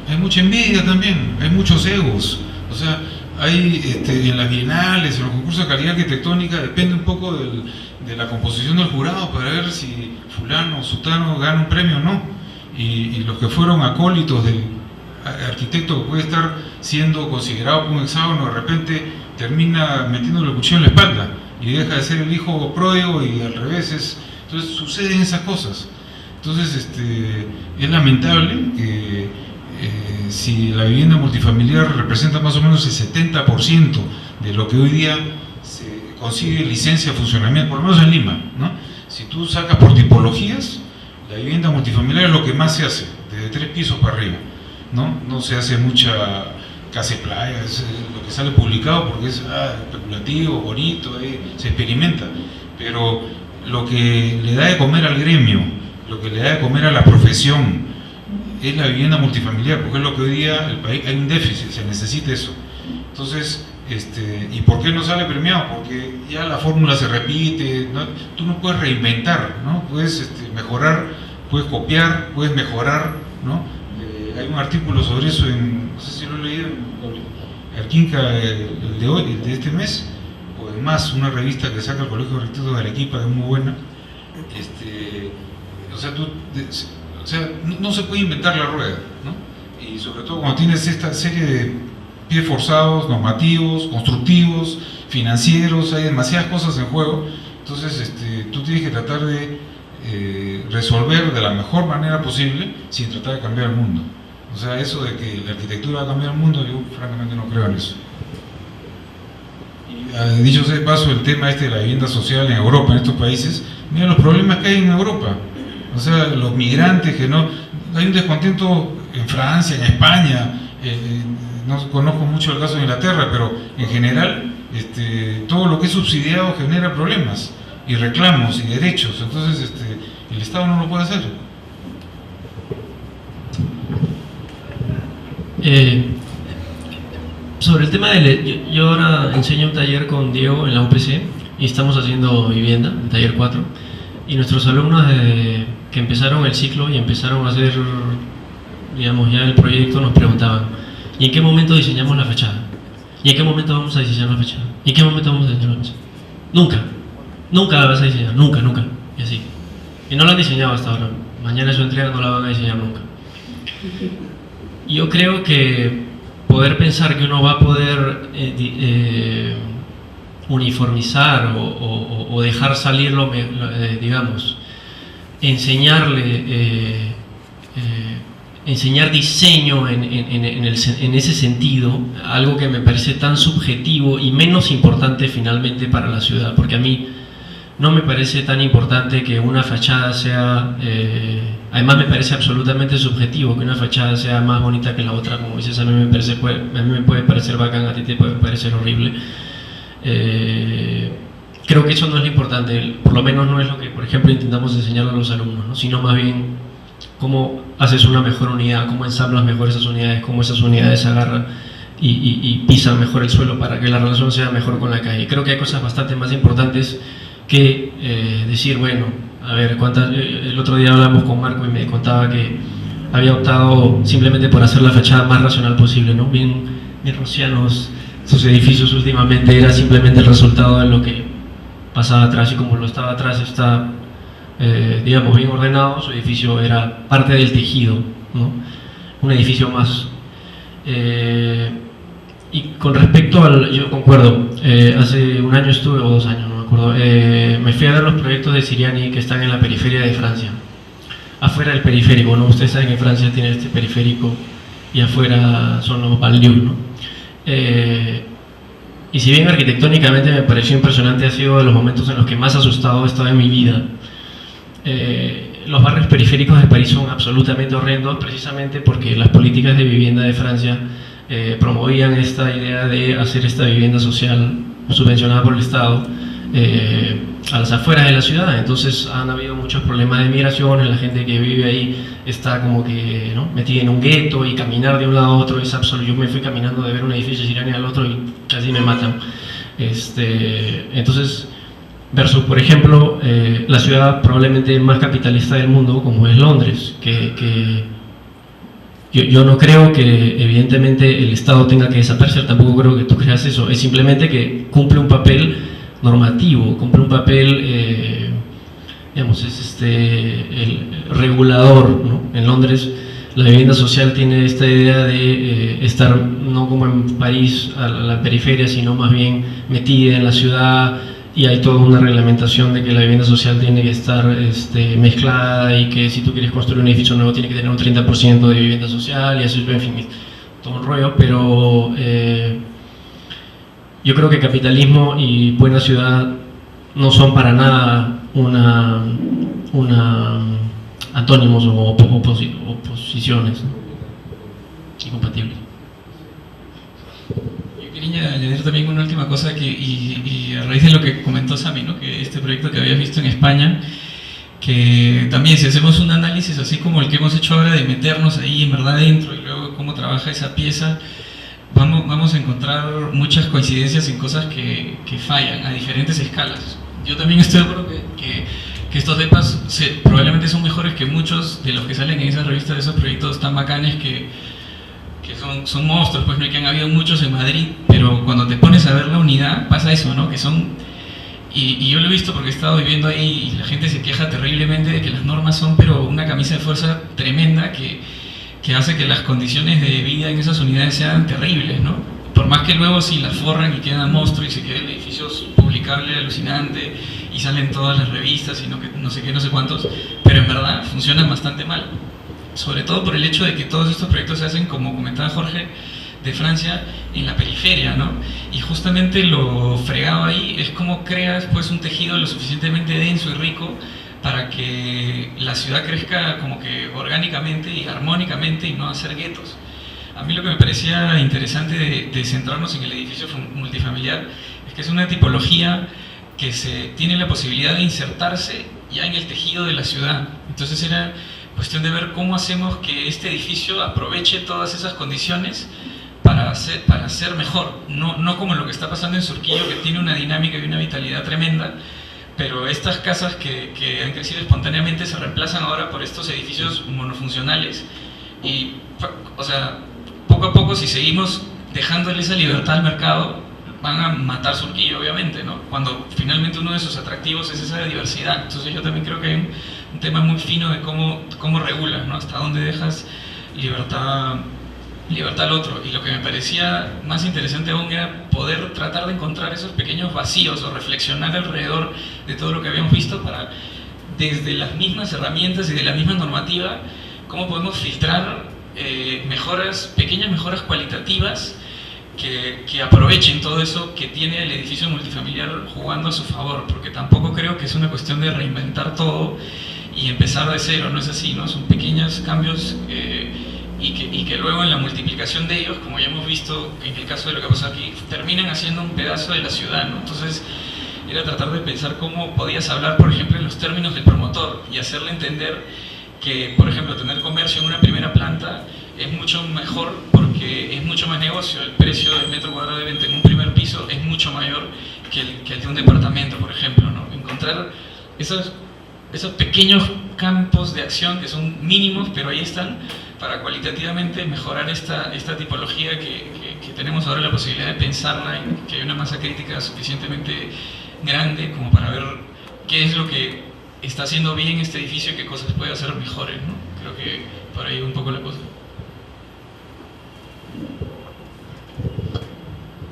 hay mucha envidia también, hay muchos egos. O sea, hay en las bienales, en los concursos de calidad arquitectónica, depende un poco de la composición del jurado para ver si fulano o sutano gana un premio o no. Y los que fueron acólitos del arquitecto que puede estar siendo considerado como un hexágono, de repente termina metiéndole el cuchillo en la espalda y deja de ser el hijo pródigo y al revés. Entonces suceden esas cosas. Entonces es lamentable que si la vivienda multifamiliar representa más o menos el 70% de lo que hoy día se consigue licencia de funcionamiento, por lo menos en Lima, ¿no? Si tú sacas por tipologías, la vivienda multifamiliar es lo que más se hace, desde 3 pisos para arriba, ¿no? No se hace mucha casa de playa, es lo que sale publicado porque es especulativo, bonito, se experimenta, pero lo que le da de comer al gremio, lo que le da de comer a la profesión, es la vivienda multifamiliar, porque es lo que hoy día el país, hay un déficit, se necesita eso. Entonces, ¿y por qué no sale premiado? Porque ya la fórmula se repite, ¿no? Tú no puedes reinventar, ¿no? Puedes mejorar, puedes copiar, puedes mejorar, ¿no? Hay un artículo sobre eso no sé si lo he leído, en Arquinca, el de hoy, el de este mes, o en Más, una revista que saca el Colegio de Arquitectos de Arequipa, que es muy buena. O sea, no se puede inventar la rueda, ¿no? Y sobre todo cuando tienes esta serie de pies forzados, normativos, constructivos, financieros, hay demasiadas cosas en juego. Entonces tú tienes que tratar de resolver de la mejor manera posible sin tratar de cambiar el mundo. O sea, eso de que la arquitectura va a cambiar el mundo, yo francamente no creo en eso. Y dicho sea de paso, el tema de la vivienda social en Europa, en estos países, mira los problemas que hay en Europa. O sea, los migrantes que no... Hay un descontento en Francia, en España, no conozco mucho el caso de Inglaterra, pero en general todo lo que es subsidiado genera problemas y reclamos y derechos. Entonces el Estado no lo puede hacer.
Sobre el tema yo ahora enseño un taller con Diego en la UPC y estamos haciendo vivienda, el taller 4, y nuestros alumnos que empezaron el ciclo y empezaron a hacer, digamos, ya el proyecto, nos preguntaban: ¿y en qué momento diseñamos la fachada? ¿Y en qué momento vamos a diseñar la fachada? ¿Y en qué momento vamos a diseñar la fachada? Nunca la vas a diseñar, nunca, y así. Y no la han diseñado hasta ahora, mañana es su entrega, no la van a diseñar nunca. Yo creo que poder pensar que uno va a poder uniformizar o dejar salir digamos, enseñar diseño en ese sentido, algo que me parece tan subjetivo y menos importante finalmente para la ciudad, porque a mí no me parece tan importante que una fachada sea, además me parece absolutamente subjetivo que una fachada sea más bonita que la otra, como dices, a mí me puede parecer bacán, a ti te puede parecer horrible. Creo que eso no es lo importante, por lo menos no es lo que, por ejemplo, intentamos enseñar a los alumnos, ¿no? Sino más bien cómo haces una mejor unidad, cómo ensamblas mejor esas unidades, cómo esas unidades se agarran y pisan mejor el suelo para que la relación sea mejor con la calle. Creo que hay cosas bastante más importantes que decir, bueno, a ver, el otro día hablamos con Marco y me contaba que había optado simplemente por hacer la fachada más racional posible, ¿no? Bien rocianos sus edificios últimamente, era simplemente el resultado de lo que pasaba atrás, y como lo estaba atrás está, digamos, bien ordenado, su edificio era parte del tejido, ¿no? Un edificio más. Y con respecto al, yo concuerdo, hace un año estuve, o 2 años, no me acuerdo, me fui a ver los proyectos de Siriani que están en la periferia de Francia, afuera del periférico, ¿no? Ustedes saben que Francia tiene este periférico y afuera son los banlieues, ¿no? Y si bien arquitectónicamente me pareció impresionante, ha sido de los momentos en los que más asustado he estado en mi vida. Los barrios periféricos de París son absolutamente horrendos, precisamente porque las políticas de vivienda de Francia promovían esta idea de hacer esta vivienda social subvencionada por el Estado a las afueras de la ciudad. Entonces han habido muchos problemas de migración, la gente que vive ahí está como que, ¿no?, metida en un gueto, y caminar de un lado a otro es absoluto. Yo me fui caminando de ver un edificio Siriani al otro y casi me matan. Entonces, versus, por ejemplo, la ciudad probablemente más capitalista del mundo, como es Londres, que yo no creo que evidentemente el Estado tenga que desaparecer, tampoco creo que tú creas eso, es simplemente que cumple un papel normativo, cumple un papel, digamos, es el regulador, ¿no? En Londres la vivienda social tiene esta idea de estar no como en París a la periferia, sino más bien metida en la ciudad, y hay toda una reglamentación de que la vivienda social tiene que estar mezclada, y que si tú quieres construir un edificio nuevo tiene que tener un 30% de vivienda social, y eso es, en fin, todo un rollo. Pero yo creo que capitalismo y buena ciudad no son para nada antónimos o oposiciones, ¿no? Incompatibles.
Yo quería añadir también una última cosa, y a raíz de lo que comentó Sami, ¿no?, que este proyecto que habías visto en España, que también si hacemos un análisis así como el que hemos hecho ahora, de meternos ahí en verdad dentro y luego cómo trabaja esa pieza, vamos a encontrar muchas coincidencias en cosas que fallan a diferentes escalas. Yo también estoy de acuerdo que estos depas probablemente son mejores que muchos de los que salen en esas revistas, de esos proyectos tan bacanes que son monstruos, pues, no, que han habido muchos en Madrid, pero cuando te pones a ver la unidad pasa eso, ¿no? Que son, y yo lo he visto porque he estado viviendo ahí, y la gente se queja terriblemente de que las normas son, pero una camisa de fuerza tremenda que hace que las condiciones de vida en esas unidades sean terribles, ¿no? Por más que luego si las forran y quedan monstruos y se queda el edificio publicable, alucinante, y salen todas las revistas y no sé qué, no sé cuántos, pero en verdad funcionan bastante mal. Sobre todo por el hecho de que todos estos proyectos se hacen, como comentaba Jorge, de Francia, en la periferia, ¿no? Y justamente lo fregado ahí es cómo creas, pues, un tejido lo suficientemente denso y rico para que la ciudad crezca como que orgánicamente y armónicamente, y no hacer guetos. A mí lo que me parecía interesante de centrarnos en el edificio multifamiliar es que es una tipología que tiene la posibilidad de insertarse ya en el tejido de la ciudad. Entonces era cuestión de ver cómo hacemos que este edificio aproveche todas esas condiciones para ser mejor, no como lo que está pasando en Surquillo, que tiene una dinámica y una vitalidad tremenda, pero estas casas que han crecido espontáneamente se reemplazan ahora por estos edificios monofuncionales, y, o sea, poco a poco, si seguimos dejándole esa libertad al mercado, van a matar Surquillo, obviamente, ¿no? Cuando finalmente uno de sus atractivos es esa diversidad. Entonces yo también creo que hay un tema muy fino de cómo regulas, ¿no? Hasta dónde dejas libertad al otro. Y lo que me parecía más interesante aún era poder tratar de encontrar esos pequeños vacíos o reflexionar alrededor de todo lo que habíamos visto, para, desde las mismas herramientas y de la misma normativa, cómo podemos filtrar pequeñas mejoras cualitativas que aprovechen todo eso que tiene el edificio multifamiliar jugando a su favor, porque tampoco creo que es una cuestión de reinventar todo y empezar de cero, no es así, ¿no? Son pequeños cambios y que luego en la multiplicación de ellos, como ya hemos visto en el caso de lo que pasó aquí, terminan haciendo un pedazo de la ciudad, ¿no? Entonces era tratar de pensar cómo podías hablar, por ejemplo, en los términos del promotor y hacerle entender que, por ejemplo, tener comercio en una primera planta es mucho mejor porque es mucho más negocio. El precio del metro cuadrado de venta en un primer piso es mucho mayor que el de un departamento, por ejemplo, ¿no? Encontrar esos esos pequeños campos de acción que son mínimos, pero ahí están, para cualitativamente mejorar esta tipología que tenemos ahora la posibilidad de pensarla, y que hay una masa crítica suficientemente grande como para ver qué es lo que está haciendo bien este edificio y qué cosas puede hacer mejores, ¿no? Creo que por ahí un poco la cosa.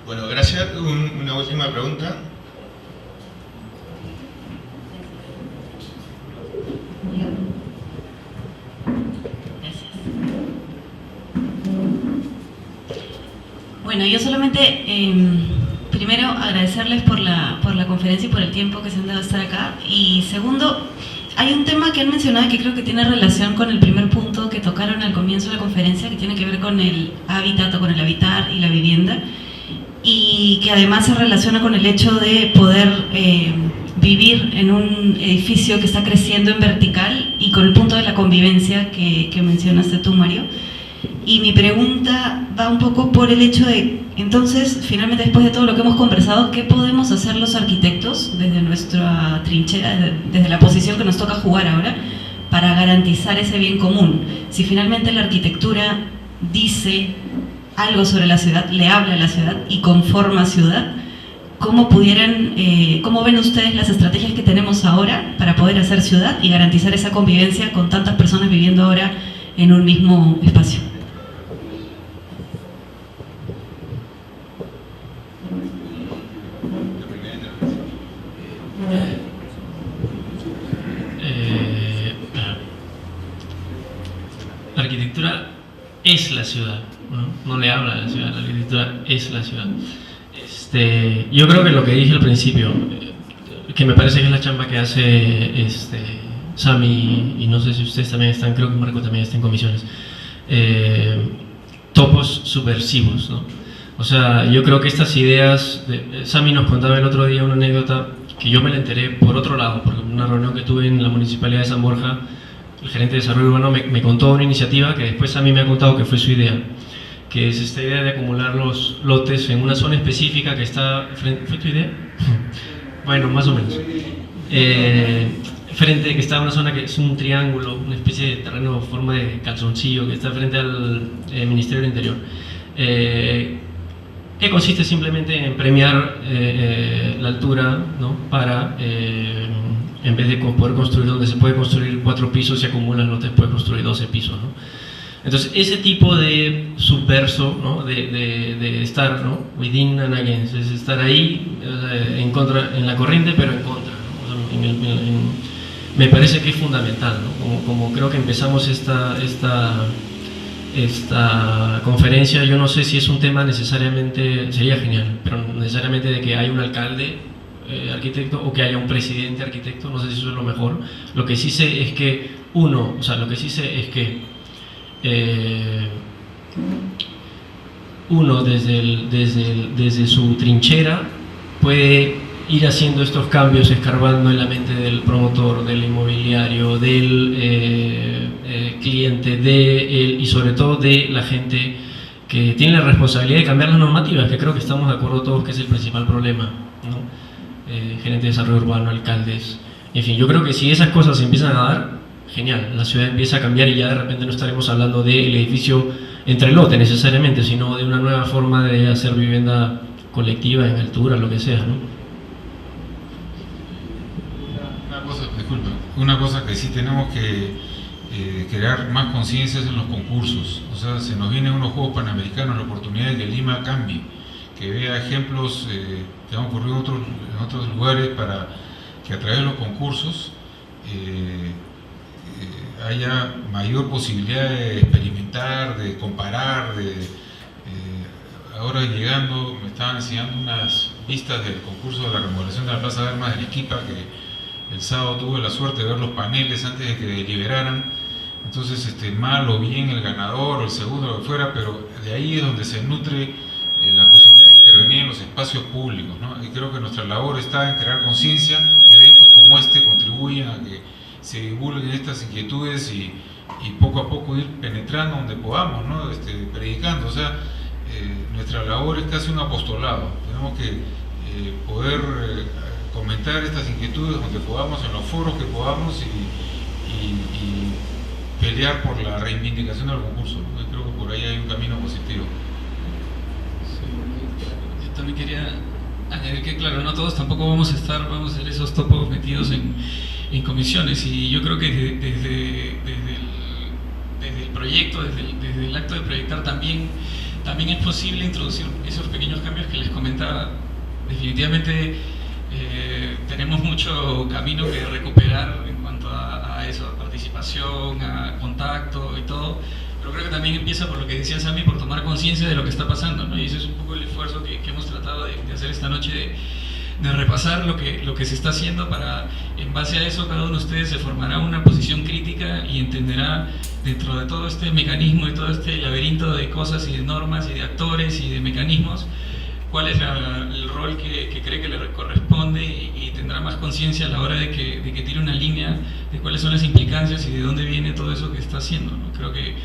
Bueno, gracias. Una última pregunta.
Bueno, yo solamente primero agradecerles por la conferencia y por el tiempo que se han dado a estar acá, y segundo, hay un tema que han mencionado que creo que tiene relación con el primer punto que tocaron al comienzo de la conferencia, que tiene que ver con el hábitat o con el habitar y la vivienda, y que además se relaciona con el hecho de poder vivir en un edificio que está creciendo en vertical, y con el punto de la convivencia que mencionaste tú, Mario. Y mi pregunta va un poco por el hecho de, entonces, finalmente, después de todo lo que hemos conversado, ¿qué podemos hacer los arquitectos desde nuestra trinchera, desde la posición que nos toca jugar ahora, para garantizar ese bien común? Si finalmente la arquitectura dice algo sobre la ciudad, le habla a la ciudad y conforma ciudad, ¿cómo ven ustedes las estrategias que tenemos ahora para poder hacer ciudad y garantizar esa convivencia con tantas personas viviendo ahora en un mismo espacio?
La arquitectura es la ciudad, no le habla a la ciudad, la arquitectura es la ciudad. Yo creo que lo que dije al principio, que me parece que es la chamba que hace Sami, y no sé si ustedes también están, creo que Marco también está en comisiones, topos subversivos, ¿no? O sea, yo creo que estas ideas, Sami nos contaba el otro día una anécdota que yo me la enteré por otro lado, porque en una reunión que tuve en la Municipalidad de San Borja, el gerente de desarrollo urbano me contó una iniciativa que después Sami me ha contado que fue su idea, que es esta idea de acumular los lotes en una zona específica que está frente... ¿Fue tu idea? Bueno, más o menos. Frente, que está en una zona que es un triángulo, una especie de terreno en forma de calzoncillo que está frente al Ministerio del Interior. Que consiste simplemente en premiar la altura, ¿no? Para, en vez de poder construir donde se puede construir 4 pisos, se acumulan lotes, puede construir 12 pisos, ¿no? Entonces, ese tipo de subverso, ¿no? de estar, ¿no? Within and against, es estar ahí en contra, en la corriente, pero en contra, ¿no? O sea, me parece que es fundamental, ¿no? Como creo que empezamos esta conferencia, yo no sé si es un tema necesariamente, sería genial, pero necesariamente de que haya un alcalde arquitecto o que haya un presidente arquitecto, no sé si eso es lo mejor. Lo que sí sé es que uno desde su trinchera puede ir haciendo estos cambios, escarbando en la mente del promotor, del inmobiliario, del cliente, y sobre todo de la gente que tiene la responsabilidad de cambiar las normativas, que creo que estamos de acuerdo todos que es el principal problema, ¿no? Gerente de desarrollo urbano, alcaldes, en fin, yo creo que si esas cosas se empiezan a dar, genial, la ciudad empieza a cambiar y ya de repente no estaremos hablando del edificio entre lote necesariamente, sino de una nueva forma de hacer vivienda colectiva en altura, lo que sea, ¿no?
Una cosa que sí tenemos que crear más conciencia es en los concursos. O sea, se nos vienen unos Juegos Panamericanos, la oportunidad de que Lima cambie, que vea ejemplos que han ocurrido en otros lugares, para que a través de los concursos haya mayor posibilidad de experimentar, de comparar, ahora llegando, me estaban enseñando unas vistas del concurso de la remodelación de la Plaza de Armas de Arequipa, que el sábado tuve la suerte de ver los paneles antes de que deliberaran. Entonces, mal o bien el ganador o el segundo, lo que fuera, pero de ahí es donde se nutre la posibilidad de intervenir en los espacios públicos, ¿no? Y creo que nuestra labor está en crear conciencia. Eventos como este contribuyen a que se divulguen estas inquietudes y poco a poco ir penetrando donde podamos, ¿no? Predicando. O sea, nuestra labor es casi un apostolado. Tenemos que poder comentar estas inquietudes donde podamos, en los foros que podamos y pelear por la reivindicación del concurso, ¿no? Yo creo que por ahí hay un camino positivo.
Yo también quería añadir que, claro, no todos tampoco vamos a ser esos topos metidos en comisiones, y yo creo que desde el proyecto, desde el acto de proyectar también es posible introducir esos pequeños cambios que les comentaba. Definitivamente tenemos mucho camino que recuperar en cuanto a eso, a participación, a contacto y todo, pero creo que también empieza por lo que decía Sammy, por tomar conciencia de lo que está pasando, ¿no? Y ese es un poco el esfuerzo que hemos tratado de hacer esta noche, de repasar lo que se está haciendo, para, en base a eso, cada uno de ustedes se formará una posición crítica y entenderá, dentro de todo este mecanismo, de todo este laberinto de cosas y de normas y de actores y de mecanismos, cuál es el rol que cree que le corresponde, y tendrá más conciencia a la hora de que tire una línea de cuáles son las implicancias y de dónde viene todo eso que está haciendo, ¿no? Creo que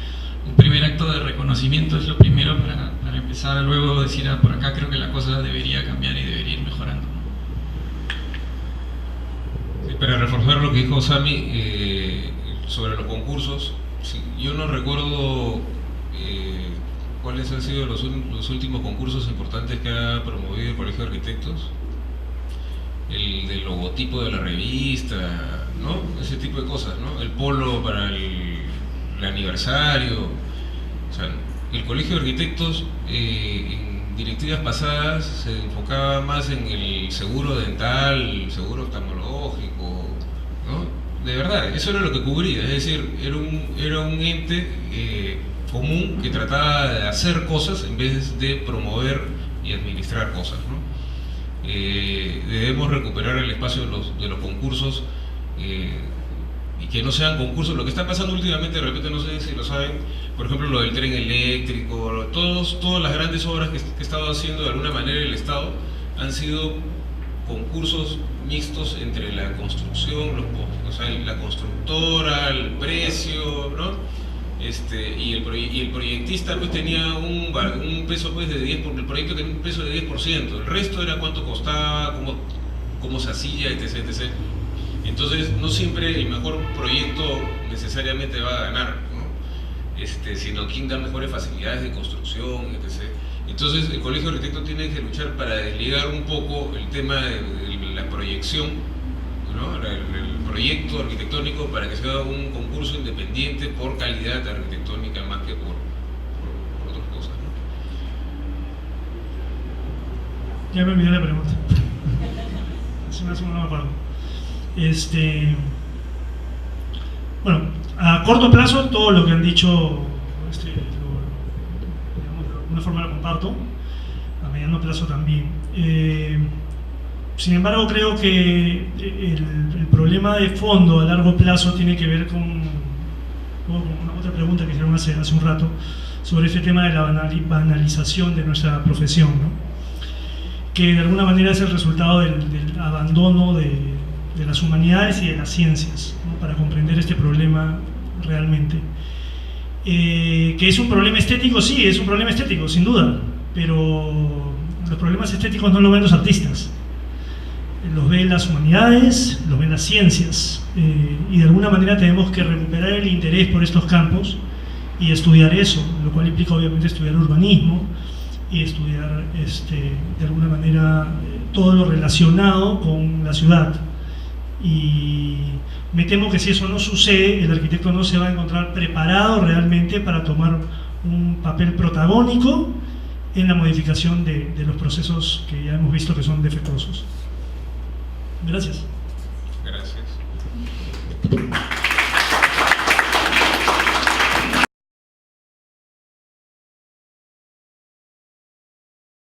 un primer acto de reconocimiento es lo primero para empezar a luego decir, por acá creo que la cosa debería cambiar y debería ir mejorando, ¿no?
Sí, para reforzar lo que dijo Sammy sobre los concursos, sí, yo no recuerdo cuáles han sido los últimos concursos importantes que ha promovido el Colegio de Arquitectos. El del logotipo de la revista, ¿no? Ese tipo de cosas, ¿no? El polo para el aniversario. O sea, el Colegio de Arquitectos en directivas pasadas se enfocaba más en el seguro dental, el seguro oftalmológico, ¿no? De verdad, eso era lo que cubría, es decir, era un ente común que trataba de hacer cosas en vez de promover y administrar cosas, ¿no? Debemos recuperar el espacio de los concursos, y que no sean concursos. Lo que está pasando últimamente, de repente, no sé si lo saben, por ejemplo, lo del tren eléctrico, todas las grandes obras que ha estado haciendo de alguna manera el Estado han sido concursos mixtos entre la construcción, o sea, la constructora, el precio, ¿no? Y el proyectista pues tenía un peso pues de 10%, el proyecto tenía un peso de 10%, el resto era cuánto costaba, cómo se hacía, etc. Entonces no siempre el mejor proyecto necesariamente va a ganar, ¿no? Sino quien da mejores facilidades de construcción, etc. Entonces el Colegio de Arquitectos tiene que luchar para desligar un poco el tema de la proyección, ¿no? El proyecto arquitectónico, para que sea un concurso independiente por calidad arquitectónica más que por otras cosas, ¿no?
Ya me olvidé la pregunta. No me acuerdo. Bueno, a corto plazo todo lo que han dicho, digamos, de alguna forma lo comparto. A mediano plazo también. Sin embargo, creo que el problema de fondo a largo plazo tiene que ver con una otra pregunta que hicieron hace un rato, sobre este tema de la banalización de nuestra profesión, ¿no? Que de alguna manera es el resultado del abandono de las humanidades y de las ciencias, ¿no? Para comprender este problema realmente. Que es un problema estético, sí, es un problema estético, sin duda, pero los problemas estéticos no los ven los artistas. Los ven las humanidades, los ven las ciencias, y de alguna manera tenemos que recuperar el interés por estos campos y estudiar eso, lo cual implica obviamente estudiar urbanismo y estudiar de alguna manera todo lo relacionado con la ciudad. Y me temo que si eso no sucede, el arquitecto no se va a encontrar preparado realmente para tomar un papel protagónico en la modificación de los procesos que ya hemos visto que son defectuosos. Gracias.
Gracias.